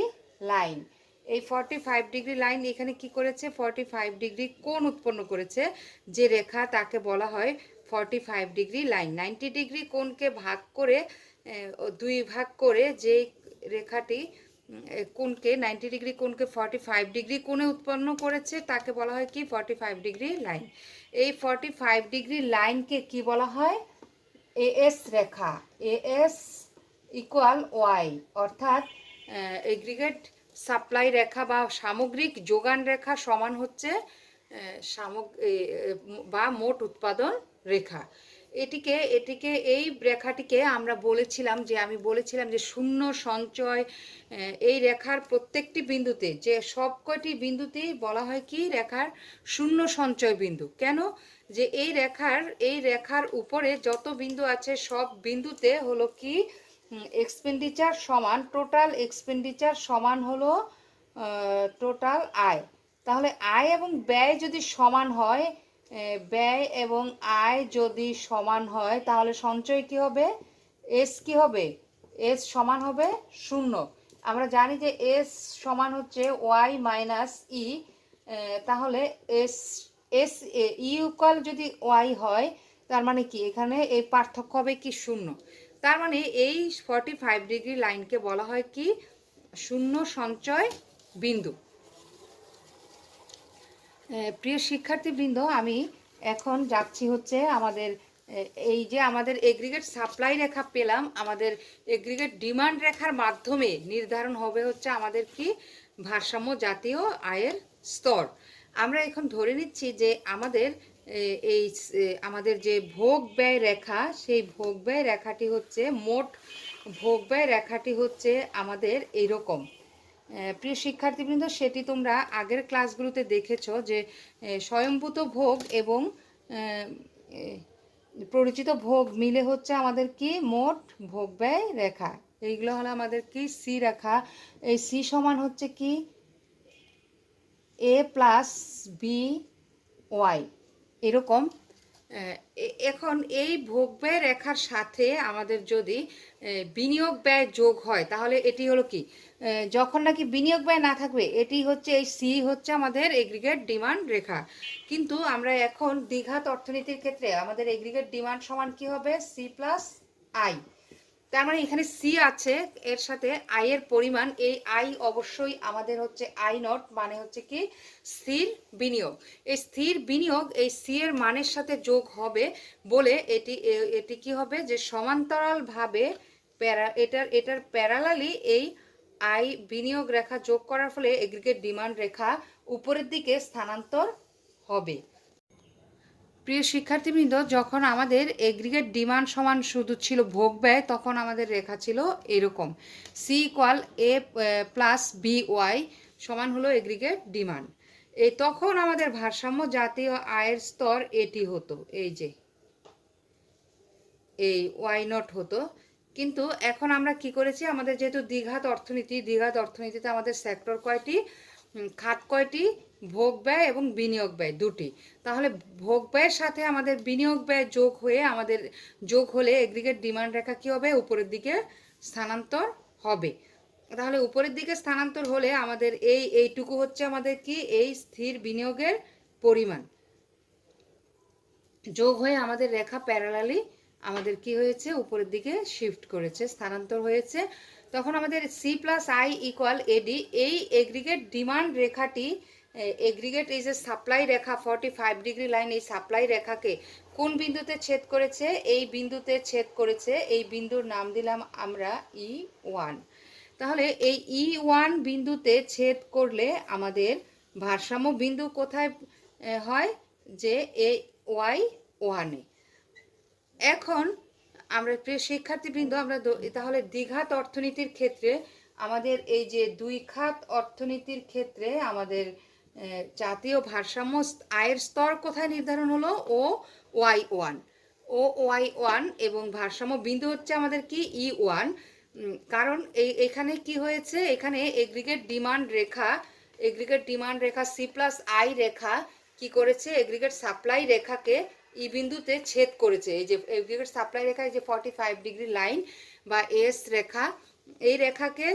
লাইন। এই 45 ডিগ্রি লাইন এখানে কি করেছে, 45 ডিগ্রি কোণ উৎপন্ন করেছে যে রেখা, তাকে বলা হয় 45 ডিগ্রি লাইন। 90 ডিগ্রি কোণকে ভাগ করে দুই ভাগ করে যে রেখাটি কোণকে 90 ডিগ্রি কোণকে 45 ডিগ্রি কোণে উৎপন্ন করেছে তাকে বলা হয় কি 45 ডিগ্রি লাইন। এই 45 ডিগ্রি লাইনকে কি বলা হয়, এএস রেখা। এএস ইকুয়াল ওয়াই, অর্থাৎ এগ্রিগেট সাপ্লাই রেখা বা সামগ্রিক যোগান রেখা সমান হচ্ছে বা মোট উৎপাদন রেখা। এটিকে এই রেখাটিকে আমরা বলেছিলাম যে আমি বলেছিলাম যে শূন্য সঞ্চয়। এই রেখার প্রত্যেকটি বিন্দুতে যে সব কয়টি বিন্দুতেই বলা হয় কি রেখার শূন্য সঞ্চয় বিন্দু। কেন, যে এই রেখার উপরে যত বিন্দু আছে সব বিন্দুতে হলো কি এক্সপেন্ডিচার সমান, টোটাল এক্সপেন্ডিচার সমান হলো টোটাল আয়। তাহলে আয় এবং ব্যয় যদি সমান হয়, ব্যয় এবং আয় যদি সমান হয় তাহলে সঞ্চয় কি হবে, এস কি হবে, এস সমান হবে শূন্য। আমরা জানি যে এস সমান হচ্ছে ওয়াই মাইনাস ই। তাহলে এস এস ইকুয়াল যদি ওয়াই হয় তার মানে কি এখানে এই পার্থক্য হবে কি শূন্য। তার মানে এই 45 ডিগ্রি লাইনকে বলা হয় কি শূন্য সঞ্চয় বিন্দু। প্রিয় শিক্ষার্থীবৃন্দ, আমি এখন যাচ্ছি হচ্ছে আমাদের এই যে আমাদের এগ্রিগেট সাপ্লাই রেখা পেলাম, আমাদের এগ্রিগেট ডিমান্ড রেখার মাধ্যমে নির্ধারণ হবে হচ্ছে আমাদের কি ভারসাম্য জাতীয় আয়ের স্তর। আমরা এখন ধরে নিচ্ছি যে আমাদের এই আমাদের যে ভোগ ব্যয় রেখা, সেই ভোগ ব্যয় রেখাটি হচ্ছে মোট ভোগ ব্যয় রেখাটি হচ্ছে আমাদের এইরকম। প্রিয় শিক্ষার্থীবৃন্দ, সেটি তোমরা আগের ক্লাসগুলোতে দেখেছো যে স্বয়ংভূত ভোগ এবং পরিচিত ভোগ মিলে হচ্ছে আমাদের কি মোট ভোগ ব্যয় রেখা। এইগুলো হলো আমাদের কি সি রেখা। এই সি সমান হচ্ছে কি এ প্লাস বি ওয়াই, এরকম এখন এই ভোগব্যয় রেখার সাথে আমাদের যদি বিনিয়োগ ব্যয় যোগ হয় তাহলে এটি হলো কি, যখন নাকি বিনিয়োগ ব্যয় না থাকবে এটি হচ্ছে এই সি হচ্ছে আমাদের এগ্রিগেট ডিমান্ড রেখা। কিন্তু আমরা এখন দ্বিঘাত অর্থনীতির ক্ষেত্রে আমাদের এগ্রিগেট ডিমান্ড সমান কি হবে, সি প্লাস আই। তার মানে এখানে সি আছে, এর সাথে আই এর পরিমাণ, এই আই অবশ্যই আমাদের হচ্ছে আই নট, মানে হচ্ছে কি স্থির বিনিয়োগ। এই স্থির বিনিয়োগ এই সি এর মানের সাথে যোগ হবে বলে এটি এটি কি হবে যে সমান্তরালভাবে এটার প্যারালালি এই আই বিনিয়োগ রেখা যোগ করার ফলে এগ্রিগেট ডিমান্ড রেখা উপরের দিকে স্থানান্তর হবে। প্রিয় শিক্ষার্থীবৃন্দ, যখন আমাদের এগ্রিগেট ডিমান্ড সমান শুধু ছিল ভোগ ব্যয়, তখন আমাদের রেখা ছিল এরকম, C equal A plus B Y সমান হলো এগ্রিগেট ডিমান্ড। তখন আমাদের ভারসাম্য জাতীয় আয়ের স্তর এটি হতো, এই যে এই ওয়াই নট হতো। কিন্তু এখন আমরা কি করেছি, আমাদের যেহেতু দ্বিঘাত অর্থনীতিতে আমাদের সেক্টর কয়টি, খাত কয়টি, ভোগ ব্যয় এবং বিনিয়োগ ব্যয় দুটি। তাহলে ভোগ ব্যয়ের সাথে আমাদের বিনিয়োগ ব্যয় যোগ হলে এগ্রিগেট ডিমান্ড রেখা কি হবে, উপরের দিকে স্থানান্তর হবে। তাহলে উপরের দিকে স্থানান্তর হলে আমাদের এইটুকু হচ্ছে আমাদের কি, এই স্থির বিনিয়োগের পরিমাণ যোগ হয়ে আমাদের রেখা প্যারালালি আমাদের কি হয়েছে, উপরের দিকে শিফট করেছে, স্থানান্তর হয়েছে। তখন আমাদের সি প্লাস আই ইকুয়াল এডি। এই এগ্রিগেট ডিমান্ড রেখাটি, এগ্রিগেট এই যে সাপ্লাই রেখা 45 ডিগ্রি লাইন, এই সাপ্লাই রেখাকে কোন বিন্দুতে ছেদ করেছে, এই বিন্দুতে ছেদ করেছে। এই বিন্দুর নাম দিলাম আমরা E1। তাহলে এই E1 বিন্দুতে ছেদ করলে আমাদের ভারসাম্য বিন্দু কোথায় হয়, যে এই Y1-এ। এখন আমরা প্রিয় শিক্ষার্থীবৃন্দ, আমরা তাহলে দ্বিঘাত অর্থনীতির ক্ষেত্রে আমাদের এই যে দুই খাত অর্থনীতির ক্ষেত্রে আমাদের জাতীয় ভারসাম্য আয়ের স্তর কোথায় নির্ধারণ হলো, ওয়াই ওয়ান এবং ভারসাম্য বিন্দু হচ্ছে আমাদের কি E1। কারণ এখানে কি হয়েছে, এখানে এগ্রিগেট ডিমান্ড রেখা সি প্লাস আই রেখা কি করেছে, এগ্রিগেট সাপ্লাই রেখাকে ই বিন্দুতে ছেদ করেছে। এই যে এগ্রিগেট সাপ্লাই রেখা, এই যে 45 ডিগ্রি লাইন বা এস রেখা, এই রেখাকে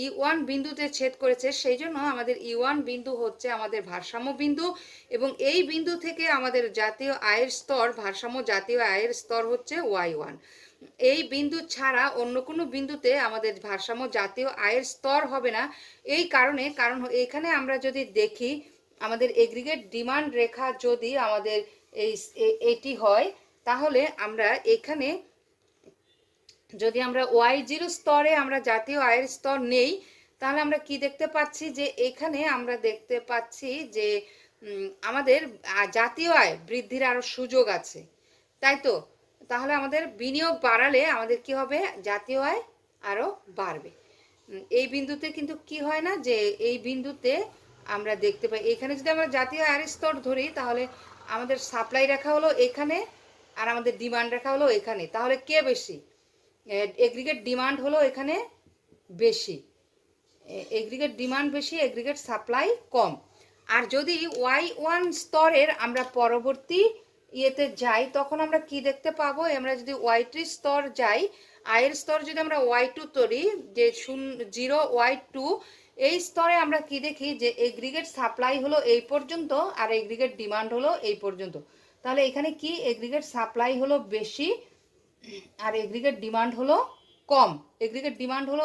E1 বিন্দুতে ছেদ করেছে। সেই জন্য আমাদের E1 বিন্দু হচ্ছে আমাদের ভারসাম্য বিন্দু, এবং এই বিন্দু থেকে আমাদের জাতীয় আয়ের স্তর, ভারসাম্য জাতীয় আয়ের স্তর হচ্ছে Y1। এই বিন্দু ছাড়া অন্য কোনো বিন্দুতে আমাদের ভারসাম্য জাতীয় আয়ের স্তর হবে না। কারণ এখানে আমরা যদি দেখি, আমাদের এগ্রিগেট ডিমান্ড রেখা যদি আমাদের এটি হয়, তাহলে আমরা এখানে যদি আমরা Y0 স্তরে আমরা জাতীয় আয়ের স্তর নেই, তাহলে আমরা কি দেখতে পাচ্ছি, যে এখানে আমরা দেখতে পাচ্ছি যে আমাদের জাতীয় আয় বৃদ্ধির আরো সুযোগ আছে, তাই তো। তাহলে আমাদের বিনিয়োগ বাড়ালে আমাদের কি হবে, জাতীয় আয় আরো বাড়বে। এই বিন্দুতে কিন্তু কি হয় না, যে এই বিন্দুতে আমরা দেখতে পাই, এখানে যদি আমরা জাতীয় আয়ের স্তর ধরি, তাহলে আমাদের সাপ্লাই রেখা হলো এখানে আর আমাদের ডিমান্ড রেখা হলো এখানে। তাহলে কে বেশি, এগ্রিগেট ডিমান্ড হলো এখানে বেশি, এগ্রিগেট ডিমান্ড বেশি, এগ্রিগেট সাপ্লাই কম। আর যদি Y1 স্তরের আমরা পরবর্তী ইয়েতে যাই, তখন আমরা কি দেখতে পাবো, আমরা যদি Y2 স্তর যাই, আয়ের স্তর যদি আমরা Y2 ধরি, যে 0 Y2, এই স্তরে আমরা কি দেখি, যে এগ্রিগেট সাপ্লাই হলো এই পর্যন্ত আর এগ্রিগেট ডিমান্ড হলো এই পর্যন্ত। তাহলে এখানে কি, এগ্রিগেট সাপ্লাই হলো বেশি আর এগ্রিগেট ডিমান্ড হলো কম। এগ্রিগেট ডিমান্ড হলো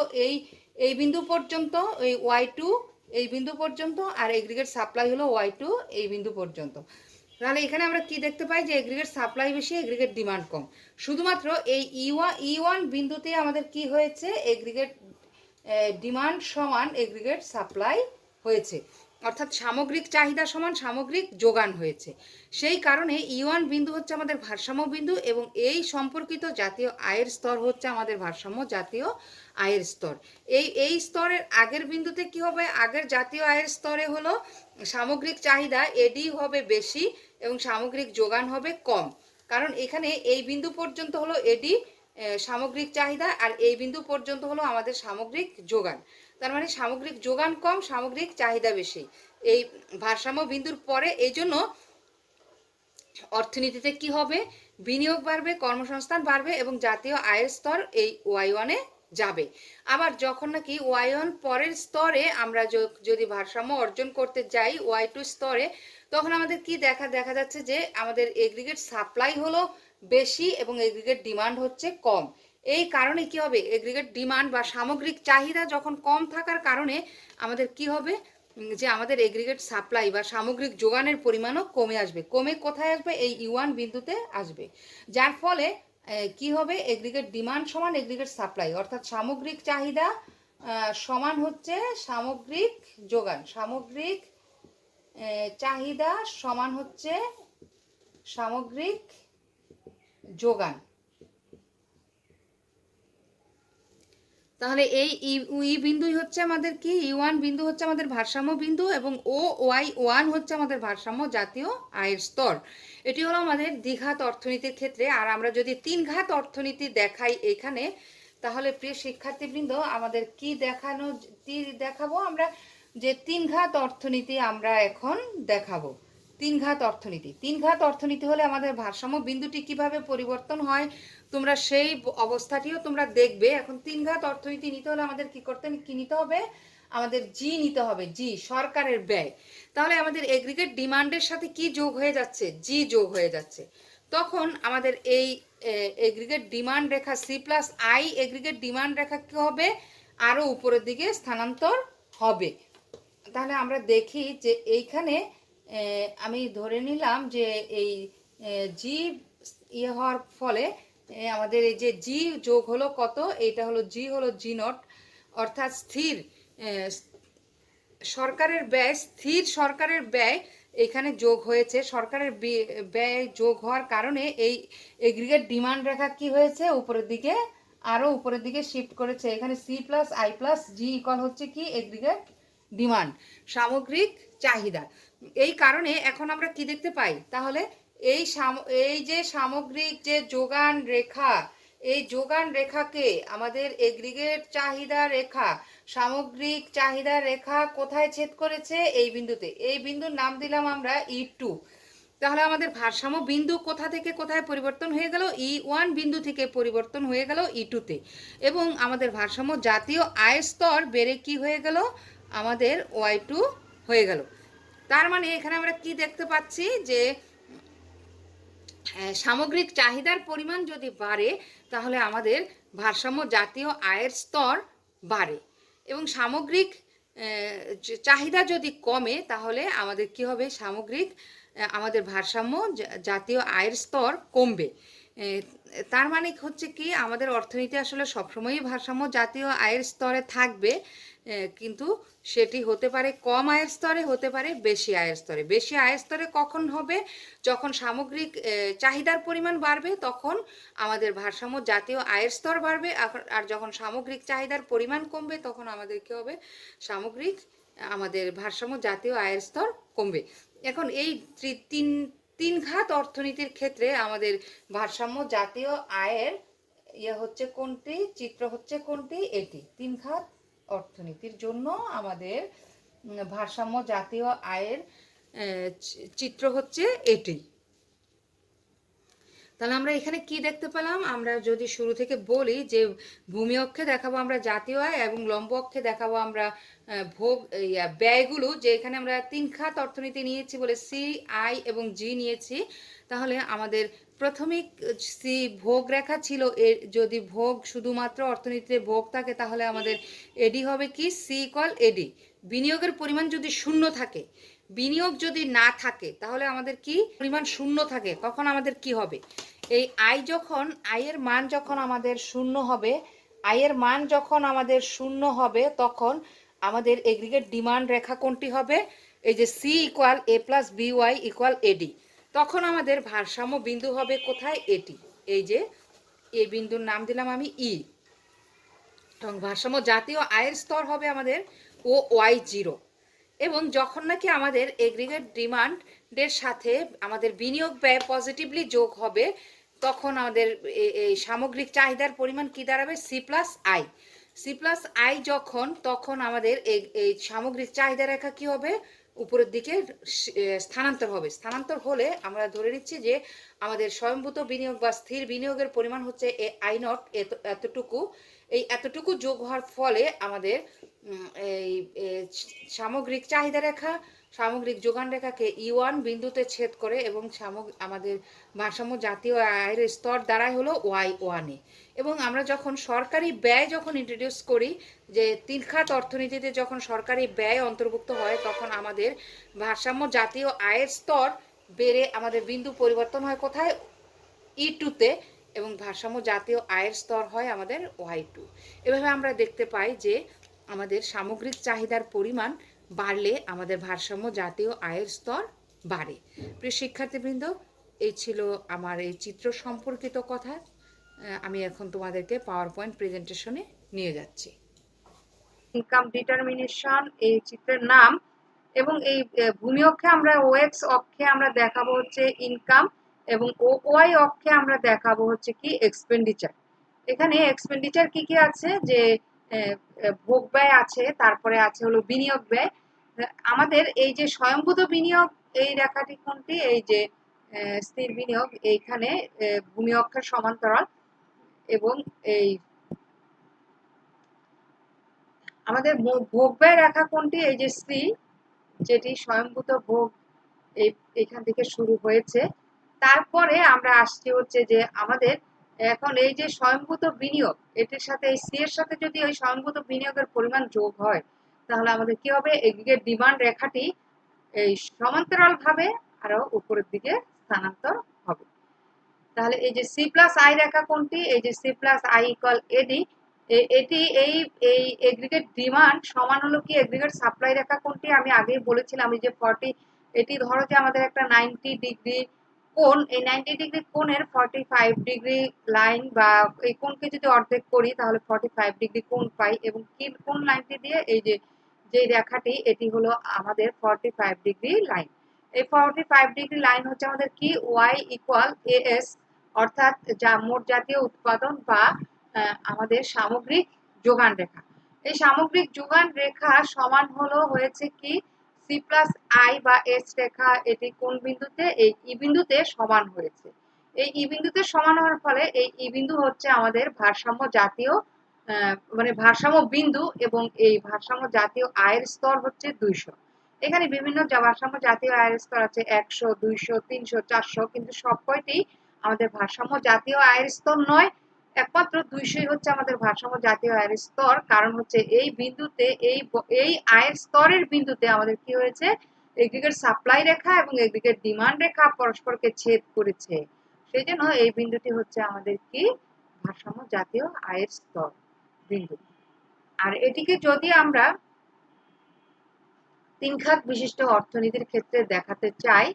এই বিন্দু পর্যন্ত, এই Y2 এই বিন্দু পর্যন্ত, আর এগ্রিগেট সাপ্লাই হলো Y2 এই বিন্দু পর্যন্ত। তাহলে এখানে আমরা কি দেখতে পাই, যে এগ্রিগেট সাপ্লাই বেশি, এগ্রিগেট ডিমান্ড কম। শুধুমাত্র এই E1 বিন্দুতে আমাদের কি হয়েছে, এগ্রিগেট ডিমান্ড সমান এগ্রিগেট সাপ্লাই হয়েছে, অর্থাৎ সামগ্রিক চাহিদা সমান সামগ্রিক যোগান হয়েছে। সেই কারণে E1 বিন্দু হচ্ছে আমাদের ভারসাম্য বিন্দু, এবং এই সম্পর্কিত জাতীয় আয়ের স্তর হচ্ছে আমাদের ভারসাম্য জাতীয় আয়ের স্তর। এই স্তরের আগের বিন্দুতে কি হবে, আগের জাতীয় আয়ের স্তরে হলো সামগ্রিক চাহিদা এডি হবে বেশি এবং সামগ্রিক যোগান হবে কম। কারণ এখানে এই বিন্দু পর্যন্ত হলো এডি সামগ্রিক চাহিদা, আর এই বিন্দু পর্যন্ত হলো আমাদের সামগ্রিক যোগান। তার মানে সামগ্রিক যোগান কম, সামগ্রিক চাহিদা বেশি এই ভারসাম্য বিন্দুর পরে। এই জন্য অর্থনীতিতে কি হবে, বিনিয়োগ বাড়বে, কর্মসংস্থান বাড়বে এবং জাতীয় আয়ের স্তর এই Y1-এ যাবে। আবার যখন নাকি Y1 পরের স্তরে আমরা যদি ভারসাম্য অর্জন করতে যাই Y2 স্তরে, তখন আমাদের কি দেখা যাচ্ছে যে আমাদের এগ্রিগেট সাপ্লাই হলো বেশি এবং এগ্রিগেট ডিমান্ড হচ্ছে কম। এই কারণে কি হবে, এগ্রিগেট ডিমান্ড বা সামগ্রিক চাহিদা যখন কম থাকার কারণে আমাদের কি হবে, যে আমাদের এগ্রিগেট সাপ্লাই বা সামগ্রিক যোগানের পরিমাণও কমে আসবে। কমে কোথায় আসবে, এই ইউয়ান বিন্দুতে আসবে। যার ফলে কি হবে, এগ্রিগেট ডিমান্ড সমান এগ্রিগেট সাপ্লাই, অর্থাৎ সামগ্রিক চাহিদা সমান হচ্ছে সামগ্রিক যোগান, সামগ্রিক চাহিদা সমান হচ্ছে সামগ্রিক যোগান। তাহলে এই ই বিন্দুই হচ্ছে আমাদের কি, ইউয়ান বিন্দু হচ্ছে আমাদের ভারসাম্য বিন্দু এবং OY1 হচ্ছে আমাদের ভারসাম্য জাতীয় আয়ের স্তর। এটি হলো আমাদের দ্বিঘাত অর্থনীতির ক্ষেত্রে। আর আমরা যদি তিন ঘাত অর্থনীতি দেখাই এখানে, তাহলে প্রিয় শিক্ষার্থীবৃন্দ আমাদের কি দেখাবো আমরা, যে তিন ঘাত অর্থনীতি আমরা এখন দেখাবো। তিন ঘাত অর্থনীতি হলে আমাদের ভারসাম্য বিন্দুটি কিভাবে পরিবর্তন হয় তোমরা সেই অবস্থাটিও তোমরা দেখবে। এখন তিন ঘাত অর্থনীতি নিতে হলে আমাদের কি নিতে হবে, আমাদের জি নিতে হবে, জি সরকারের ব্যয়। তাহলে আমাদের এগ্রিগেট ডিমান্ডের সাথে কি যোগ হয়ে যাচ্ছে, জি যোগ হয়ে যাচ্ছে। তখন আমাদের এই এগ্রিগেট ডিমান্ড রেখা C+I এগ্রিগেট ডিমান্ড রেখা কি হবে, আরো উপরের দিকে স্থানান্তর হবে। তাহলে আমরা দেখি যে এইখানে আমি ধরে নিলাম যে এই জি হওয়ার ফলে আমাদের এই যে জি যোগ হলো কত, এইটা হলো জি নট, অর্থাৎ স্থির সরকারের ব্যয়, স্থির সরকারের ব্যয় এখানে যোগ হয়েছে। সরকারের ব্যয় যোগ হওয়ার কারণে এই এগ্রিগেট ডিমান্ড রেখা কি হয়েছে, উপরের দিকে আরো উপরের দিকে শিফট করেছে। এখানে C+I+G ইকুয়াল হচ্ছে কি এগ্রিগেট ডিমান্ড, সামগ্রিক চাহিদা। এই কারণে এখন আমরা কি দেখতে পাই, তাহলে এই যে সামগ্রিক যে যোগান রেখা, এই যোগান রেখাকে আমাদের এগ্রিগেট চাহিদা রেখা, সামগ্রিক চাহিদা রেখা কোথায় ছেদ করেছে, এই বিন্দুতে। এই বিন্দুর নাম দিলাম আমরা E2। তাহলে আমাদের ভারসাম্য বিন্দু কোথা থেকে কোথায় পরিবর্তন হয়ে গেল, E1 বিন্দু থেকে পরিবর্তন হয়ে গেল E2-তে এবং আমাদের ভারসাম্য জাতীয় আয়ের স্তর বেড়ে কি হয়ে গেল, আমাদের Y2 হয়ে গেল। তার মানে এখানে আমরা কি দেখতে পাচ্ছি, যে সামগ্রিক চাহিদার পরিমাণ যদি বাড়ে তাহলে আমাদের ভারসাম্য জাতীয় আয়ের স্তর বাড়ে এবং সামগ্রিক চাহিদা যদি কমে তাহলে আমাদের কি হবে, সামগ্রিক আমাদের ভারসাম্য জাতীয় আয়ের স্তর কমবে। তার মানে হচ্ছে কি, আমাদের অর্থনীতি আসলে সবসময়ই ভারসাম্য জাতীয় আয়ের স্তরে থাকবে, কিন্তু সেটি হতে পারে কম আয়ের স্তরে, হতে পারে বেশি আয়ের স্তরে। বেশি আয়ের স্তরে কখন হবে, যখন সামগ্রিক চাহিদার পরিমাণ বাড়বে তখন আমাদের ভারসাম্য জাতীয় আয়ের স্তর বাড়বে। আর যখন সামগ্রিক চাহিদার পরিমাণ কমবে তখন আমাদের কি হবে, আমাদের ভারসাম্য জাতীয় আয়ের স্তর কমবে। এখন এই তিন ঘাত অর্থনীতির ক্ষেত্রে আমাদের ভারসাম্য জাতীয় আয়ের হচ্ছে কোনটি, চিত্র হচ্ছে কোনটি, এটি। তিন ঘাত অর্থনীতির জন্য আমাদের ভারসাম্য জাতীয় আয়ের চিত্র হচ্ছে এটি। তাহলে আমরা এখানে কি দেখতে পেলাম, আমরা যদি শুরু থেকে বলি যে ভূমি অক্ষে দেখাবো আমরা জাতীয় আয় এবং লম্ব অক্ষে দেখাবো আমরা ব্যয়গুলো, যে এখানে আমরা তিন খাত অর্থনীতি নিয়েছি বলে CI এবং G নিয়েছি। তাহলে আমাদের প্রাথমিক ভোগ রেখা ছিল, যদি ভোগ শুধুমাত্র অর্থনীতিতে ভোগ থাকে তাহলে আমাদের এডি হবে কি C=AD। বিনিয়োগের পরিমাণ যদি শূন্য থাকে, বিনিয়োগ যদি না থাকে তাহলে আমাদের কি পরিমাণ শূন্য থাকে, তখন আমাদের কি হবে, এই আয়ের মান যখন আমাদের শূন্য হবে, আয়ের মান যখন আমাদের শূন্য হবে তখন আমাদের এগ্রিগেট ডিমান্ড রেখা কোনটি হবে, এই যে C=A+BY=AD। তখন আমাদের ভারসাম্য বিন্দু হবে কোথায়, এটি। এই যে এই বিন্দুর নাম দিলাম আমি E এবং ভারসাম্য জাতীয় আয়ের স্তর হবে আমাদের OY0। এবং যখন নাকি আমাদের এগ্রিগেট ডিমান্ডের সাথে আমাদের বিনিয়োগ ব্যয় পজিটিভলি যোগ হবে তখন আমাদের এই সামগ্রিক চাহিদার পরিমাণ কি দাঁড়াবে, C+I। C+I যখন, তখন আমাদের এই সামগ্রিক চাহিদা রেখা কি হবে, উপরের দিকে স্থানান্তর হবে। স্থানান্তর হলে আমরা ধরে নিচ্ছি যে আমাদের স্বয়ংভূত বিনিয়োগ বা স্থির বিনিয়োগের পরিমাণ হচ্ছে আই নট এতটুকু। এই এতটুকু যোগ হওয়ার ফলে আমাদের এই সামগ্রিক চাহিদা রেখা, সামগ্রিক যোগান রেখাকে E1 বিন্দুতে ছেদ করে এবং আমাদের ভারসাম্য জাতীয় আয়ের স্তর দ্বারাই হলো Y1 এবং আমরা যখন সরকারি ব্যয় যখন ইন্ট্রোডিউস করি, যে তিন খাত অর্থনীতিতে যখন সরকারি ব্যয় অন্তর্ভুক্ত হয়, তখন আমাদের ভারসাম্য জাতীয় আয়ের স্তর বেড়ে আমাদের বিন্দু পরিবর্তন হয় কোথায়? E2-তে, এবং ভারসাম্য জাতীয় আয়ের স্তর হয় আমাদের Y2। এভাবে আমরা দেখতে পাই যে আমাদের সামগ্রিক চাহিদার পরিমাণ বাড়লে আমাদের ভারসাম্য জাতীয় আয়ের স্তর বাড়ে। প্রিয় শিক্ষার্থীবৃন্দ, এই ছিল আমার এই চিত্র সম্পর্কিত কথা। আমি এখন তোমাদেরকে পাওয়ার পয়েন্ট প্রেজেন্টেশনে নিয়ে যাচ্ছি। ইনকাম ডিটারমিনেশন এই চিত্রের নাম, এবং এই ভূমি অক্ষে আমরা ওএক্স অক্ষে আমরা দেখাবো হচ্ছে ইনকাম, এবং ওয়াই অক্ষে আমরা দেখাবো হচ্ছে কি এক্সপেন্ডিচার। এখানে এক্সপেন্ডিচার কি কি আছে, যে ভোগ ব্যয় আছে, তারপরে আছে হলো বিনিয়োগ ব্যয়। আমাদের এই যে স্বয়ংভূত বিনিয়োগ, এই রেখাটি কোনটি? এই যে স্থির বিনিয়োগ এইখানে ভূমি অক্ষের সমান্তরাল, এবং এই আমাদের ভোগ ব্যয় রেখা কোনটি? এই যে সি, যেটি স্বয়ংভূত ভোগ এখান থেকে শুরু হয়েছে। তারপরে আমরা আসছি হচ্ছে যে আমাদের এখন এই যে স্বয়ংভূত বিনিয়োগ, এটির সাথে এই সি এর সাথে যদি ওই স্বয়ংভূত বিনিয়োগের পরিমাণ যোগ হয়, তাহলে আমাদের কি হবে? এগ্রিগেট ডিমান্ড রেখাটি এই সমান্তরাল ভাবে আরো উপরের দিকে স্থানান্তর হবে। তাহলে এই যে সি প্লাস আই রেখা কোনটি? এই যে সি প্লাস আই ইকুয়াল এডি, এটি এই এই এগ্রিগেট ডিমান্ড সমান হলো কি এগ্রিগেট সাপ্লাই রেখা কোনটি? আমি আগেই বলেছিলাম এই যে 40, এটি ধরো যে আমাদের একটা 90 ডিগ্রি কোণ, এই 90 ডিগ্রি কোণের 45 ডিগ্রি লাইন বা এই কোণকে যদি অর্ধেক করি তাহলে 45 ডিগ্রি কোণ পাই, এবং কি কোন লাইনটি দিয়ে? এই যে যে রেখাটি, এটি হলো আমাদের 45 ডিগ্রি লাইন। এই 45 ডিগ্রি লাইন হচ্ছে আমাদের কি? ওয়াই ইকুয়াল এএস, অর্থাৎ যা মোট জাতীয় উৎপাদন বা আমাদের সামগ্রিক যোগান রেখা। এই সামগ্রিক যোগান রেখা সমান হলো হয়েছে কি সি প্লাস আই বা এস রেখা, এটি কোন বিন্দুতে? এই ই বিন্দুতে সমান হয়েছে। এই ই বিন্দুতে সমান হওয়ার ফলে এই ই বিন্দু হচ্ছে আমাদের ভারসাম্য জাতীয় মানে ভারসাম্য বিন্দু, এবং এই ভারসাম্য জাতীয় আয়ের স্তর হচ্ছে 200। এখানে বিভিন্ন ভারসাম্য জাতীয় আয়ের স্তর আছে 100, 200, 300, 400, কিন্তু সব কয়টি আমাদের ভারসাম্য জাতীয় আয়ের স্তর নয়। একমাত্র 200 হচ্ছে আমাদের ভারসাম্য জাতীয় আয়ের স্তর। কারণ হচ্ছে এই বিন্দুতে এই আয়ের স্তরের বিন্দুতে আমাদের কি হয়েছে? এগ্রিগেট সাপ্লাই রেখা এবং এগ্রিগেট ডিমান্ড রেখা পরস্পরকে ছেদ করেছে। সেই জন্য এই বিন্দুটি হচ্ছে আমাদের কি ভারসাম্য জাতীয় আয়ের স্তর বিন্দু। আর এটিকে যদি আমরা তিন খাত বিশিষ্ট অর্থনীতির ক্ষেত্রে দেখাতে চাই,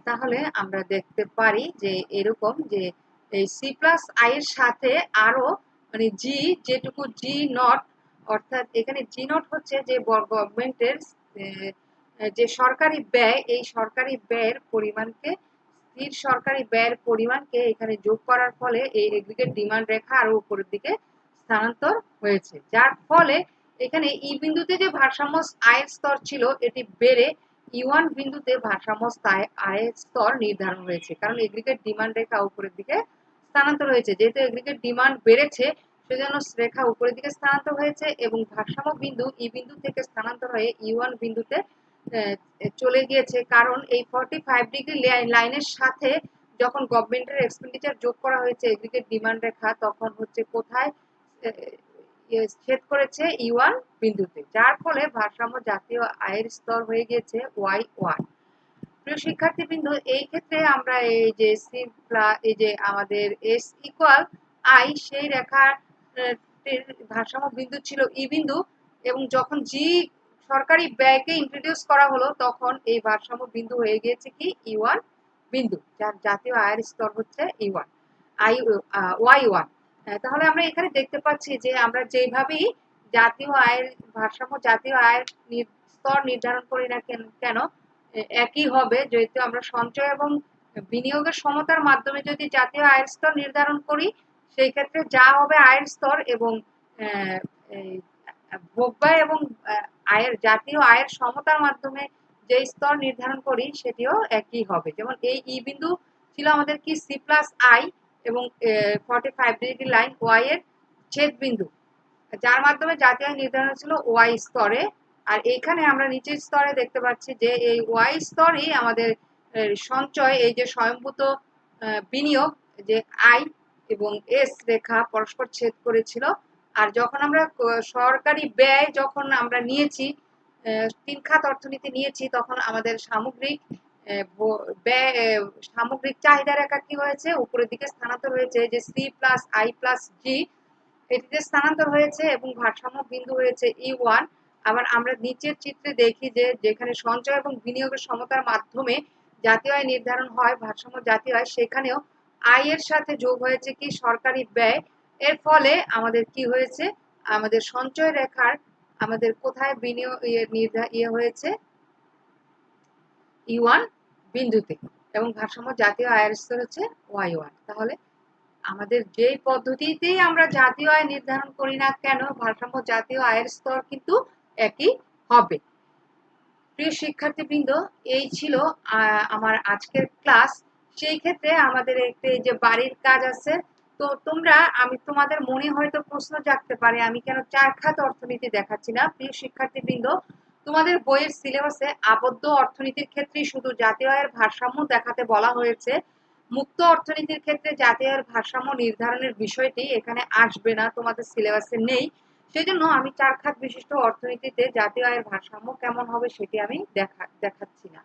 তাহলে আমরা দেখতে পারি যে এরকম, যে এই সি প্লাস আই এর সাথে আরো মানে জি, যেটুকু জি নট, অর্থাৎ এখানে জি নট হচ্ছে যে গভর্নমেন্টের যে সরকারি ব্যয়, এই সরকারি ব্যয়ের পরিমাণকে, স্থির সরকারি ব্যয়ের পরিমাণকে এখানে যোগ করার ফলে এই এগ্রিগেট ডিমান্ড রেখা আরো উপরের দিকে স্থানান্তর হয়েছে, যার ফলে এখানে ই বিন্দুতে যে ভারসাম্য আয়ের স্তর ছিল এটি বেড়ে E1 বিন্দুতে ভারসাম্য আয়ের স্তর নির্ধারণ হয়েছে, কারণ এগ্রিগেট ডিমান্ড রেখা উপরের দিকে স্থানান্তর হয়েছে। যেহেতু এগ্রিগেট ডিমান্ড বেড়েছে, সেজন্য রেখা উপরের দিকে স্থানান্তর হয়েছে, এবং ভারসাম্য বিন্দু ই বিন্দু থেকে স্থানান্তর হয়ে E1 বিন্দুতে চলে গিয়েছে। কারণ এই 45 ডিগ্রি লাইনের সাথে যখন গভর্নমেন্টের এক্সপেন্ডিচার যোগ করা হয়েছে এগ্রিগেট ডিমান্ড রেখা, তখন হচ্ছে কোথায় ছেদ করেছে? E1 বিন্দুতে, যার ফলে ভারসাম্য জাতীয় আয়ের স্তর হয়ে গিয়েছে Y1। প্রিয় শিক্ষার্থীবৃন্দ, এই ক্ষেত্রে আমরা এই যে এই যে আমাদের S ইকুয়াল I, সেই রেখার ভারসাম্য বিন্দু ছিল ই বিন্দু, এবং যখন জি সরকারি ব্যয়কে ইন্ট্রোডিউস করা হলো তখন এই ভারসাম্য বিন্দু হয়ে গিয়েছে কি E1 বিন্দু, যার জাতীয় আয়ের স্তর হচ্ছে E1 Y1। তাহলে আমরা এখানে দেখতে পাচ্ছি যে আমরা যেভাবেই জাতীয় আয়ের ভারসাম্য জাতীয় আয়ের স্তর নির্ধারণ করি না কেন, একই হবে। যেহেতু আমরা সঞ্চয় এবং বিনিয়োগের সমতার মাধ্যমে যদি জাতীয় আয়ের স্তর নির্ধারণ করি, সেই ক্ষেত্রে যা হবে আয়ের স্তর এবং ভোগ ব্যয় এবং আয়ের জাতীয় আয়ের সমতার মাধ্যমে যে স্তর নির্ধারণ করি সেটিও একই হবে। যেমন এই ই বিন্দু ছিল আমাদের কি সি প্লাস আই এবং 45 ডিগ্রি লাইন ওয়াই এর ছেদ বিন্দু, যার মাধ্যমে জাতীয় আয় নির্ধারণ ছিল ওয়াই স্তরে। আর এইখানে আমরা নিচের স্তরে দেখতে পাচ্ছি যে এই ওয়াই স্তরই আমাদের সঞ্চয়, এই যে স্বয়ংভূত বিনিয়োগ, যে আই এবং এস রেখা পরস্পর ছেদ করেছিল। আর যখন আমরা সরকারি ব্যয় যখন আমরা নিয়েছি, 3 খাত অর্থনীতি নিয়েছি, তখন আমাদের সামগ্রিক ব্যয়, সামগ্রিক চাহিদা রেখা কি হয়েছে, উপরের দিকে স্থানান্তর হয়েছে, যে সি প্লাস আই প্লাস জি এটিতে স্থানান্তর হয়েছে এবং ভারসাম্য বিন্দু হয়েছে E1। আবার আমরা নিচের চিত্রে দেখি যে যেখানে সঞ্চয় এবং বিনিয়োগের সমতার মাধ্যমে জাতীয় আয় নির্ধারণ হয়, ভারসাম্য জাতীয় আয়, সেখানেও আয় এর সাথে যোগ হয়েছে কি সরকারি ব্যয়। এর ফলে আমাদের কি হয়েছে, আমাদের সঞ্চয় রেখার আমাদের কোথায় বিনিয়োগ হয়েছে E1 বিন্দুতে, এবং ভারসাম্য জাতীয় আয়ের স্তর হচ্ছে Y1। তাহলে আমাদের যে পদ্ধতিতেই আমরা জাতীয় আয় নির্ধারণ করি না কেন, ভারসাম্য জাতীয় আয়ের স্তর কিন্তু একই হবে। প্রিয় শিক্ষার্থীবৃন্দ, এই ছিল আমার আজকের ক্লাস। সেই ক্ষেত্রে আমাদের একটি যে বাড়ির কাজ আছে, তো তোমরা, আমি তোমাদের মনে হয়তো প্রশ্ন জাগতে পারে আমি কেন 4 খাত অর্থনীতি দেখাচ্ছি না। প্রিয় শিক্ষার্থীবৃন্দ, তোমাদের বইয়ের সিলেবাসে আবদ্ধ অর্থনীতির ক্ষেত্রে শুধু জাতীয় আয়ের ভারসাম্য দেখাতে বলা হয়েছে। মুক্ত অর্থনীতির ক্ষেত্রে জাতীয় আয়ের ভারসাম্য নির্ধারণের বিষয়টি এখানে আসবে না, তোমাদের সিলেবাসে নেই। সেজন্য আমি 4 খাত বিশিষ্ট অর্থনীতিতে জাতীয় আয়ের ভারসাম্য কেমন হবে সেটি আমি দেখাচ্ছি না।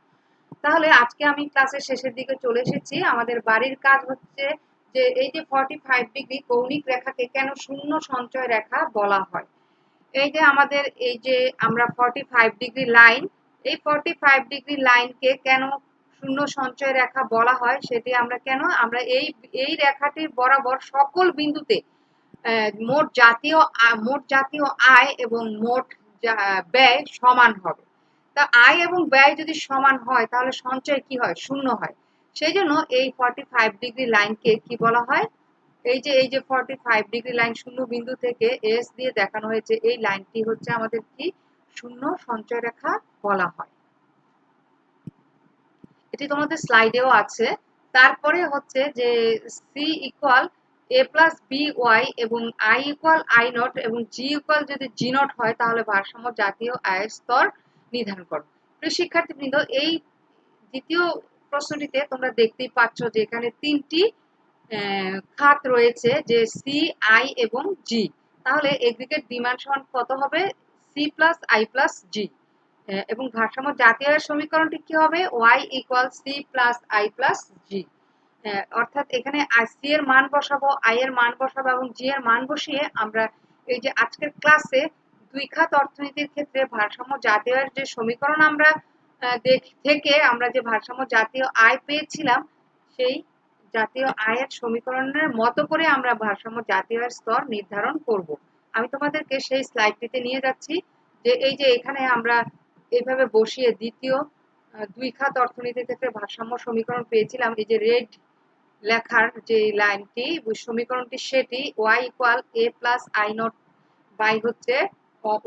তাহলে আজকে আমি ক্লাসের শেষের দিকে চলে এসেছি। আমাদের বাড়ির কাজ হচ্ছে যে এই যে 45 ডিগ্রি কৌণিক রেখাকে কেন শূন্য সঞ্চয় রেখা বলা হয়। এই যে আমাদের এই যে আমরা 45 ডিগ্রি লাইন, এই 45 ডিগ্রি লাইনকে কেন শূন্য সঞ্চয় রেখা বলা হয় সেটি আমরা কেন, আমরা এই রেখাটির বরাবর সকল বিন্দুতে মোট জাতীয় আয় এবং মোট ব্যয় সমান হবে। তা আয় এবং ব্যয় যদি সমান হয় তাহলে সঞ্চয় কি হয়, শূন্য হয়। সেই জন্য এই 45 ডিগ্রি লাইনকে কি বলা হয়, এই যে 45 ডিগ্রি লাইন শূন্য বিন্দু থেকে এস দিয়ে দেখানো হয়েছে, এই লাইনটি হচ্ছে আমাদের কি শূন্য সঞ্চয় রেখা বলা হয়। এটি তোমাদের স্লাইডেও আছে। তারপরে হচ্ছে যে C equal A plus B Y এবং আই ইকুয়াল আই নট এবং জি ইকুয়াল যদি জি নট হয় তাহলে ভারসাম্য জাতীয় আয়ের স্তর নির্ধারণ করো। প্রিয় শিক্ষার্থীবৃন্দ, এই দ্বিতীয় প্রশ্নটিতে তোমরা দেখতেই পাচ্ছ যে এখানে 3টি খাত রয়েছে, যে সি, আই এবং জি। তাহলে এগ্রিগেট ডিমান্ড সমান কত হবে, C plus I plus G. এবং ভারসাম্য জাতীয় আয়ের সমীকরণটি কি হবে, Y equal C plus I plus G. অর্থাৎ এখানে সি এর মান বসাবো, আই এর মান বসাবো এবং জি এর মান বসিয়ে আমরা এই যে আজকের ক্লাসে 2 খাত অর্থনীতির ক্ষেত্রে ভারসাম্য জাতীয় আয়ের যে সমীকরণ আমরা থেকে আমরা যে ভারসাম্য জাতীয় আয় পেয়েছিলাম, সেই জাতীয় আয়ের সমীকরণের মতো করে আমরা ভারসাম্য জাতীয় আয়ের স্তর নির্ধারণ করব। আমি তোমাদেরকে সেই স্লাইডটিতে নিয়ে যাচ্ছি, যে এই যে এখানে আমরা এইভাবে বসিয়ে দ্বিতীয় 2 খাত অর্থনীতির ক্ষেত্রে ভারসাম্য সমীকরণ পেয়েছিলাম। এই যে রেড লেখার যে লাইনটি সমীকরণটি, সেটি Y equal A plus I not by হচ্ছে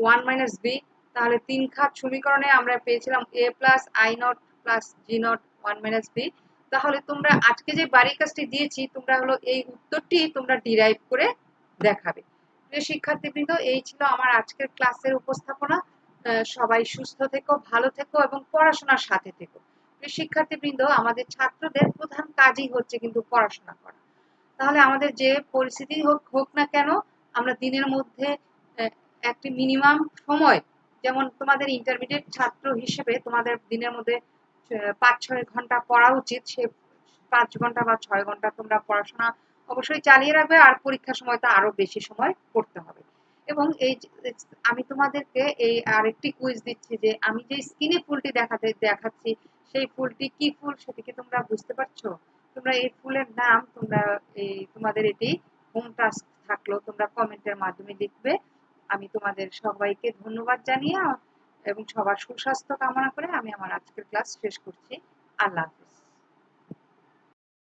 1 মাইনাস বি। তাহলে 3 খাত সমীকরণে আমরা পেয়েছিলাম A plus I not plus G not 1 minus B. তাহলে তোমরা আজকে যে বাড়ির কাজটি দিয়েছি, তোমরা হলো এই উত্তরটি তোমরা ডিরাইভ করে দেখাবে। প্রিয় শিক্ষার্থীবৃন্দ, এই ছিল আমার আজকের ক্লাসের উপস্থাপনা। সবাই সুস্থ থেকো, ভালো থেকো এবং পড়াশোনার সাথে থেকো। প্রিয় শিক্ষার্থীবৃন্দ, আমাদের ছাত্রদের প্রধান কাজই হচ্ছে কিন্তু পড়াশোনা করা। তাহলে আমাদের যে পরিস্থিতি হোক না কেন, আমরা দিনের মধ্যে একটি মিনিমাম সময়, যেমন তোমাদের ইন্টারমিডিয়েট ছাত্র হিসেবে তোমাদের দিনের মধ্যে 5-6 ঘন্টা পড়া উচিত। সে 5 ঘন্টা বা 6 ঘন্টা তোমরা পড়াশোনা অবশ্যই চালিয়ে রাখবে, আর পরীক্ষার সময় তো আরো বেশি সময় পড়তে হবে। এবং এই আমি তোমাদেরকে এই আরেকটি কুইজ দিচ্ছি, যে আমি যে স্ক্রিনে ফুলটি দেখাচ্ছি, সেই ফুলটি কি ফুল সেটি কি তোমরা বুঝতে পারছো? তোমরা এই ফুলের নাম তোমরা তোমাদের এটি হোম টাস্ক থাকলো, তোমরা কমেন্টের মাধ্যমে লিখবে। আমি তোমাদের সবাইকে ধন্যবাদ জানিয়ে এবং সবার সুস্বাস্থ্য কামনা করে আমি আমার আজকের ক্লাস শেষ করছি। আল্লাহ হাফেজ।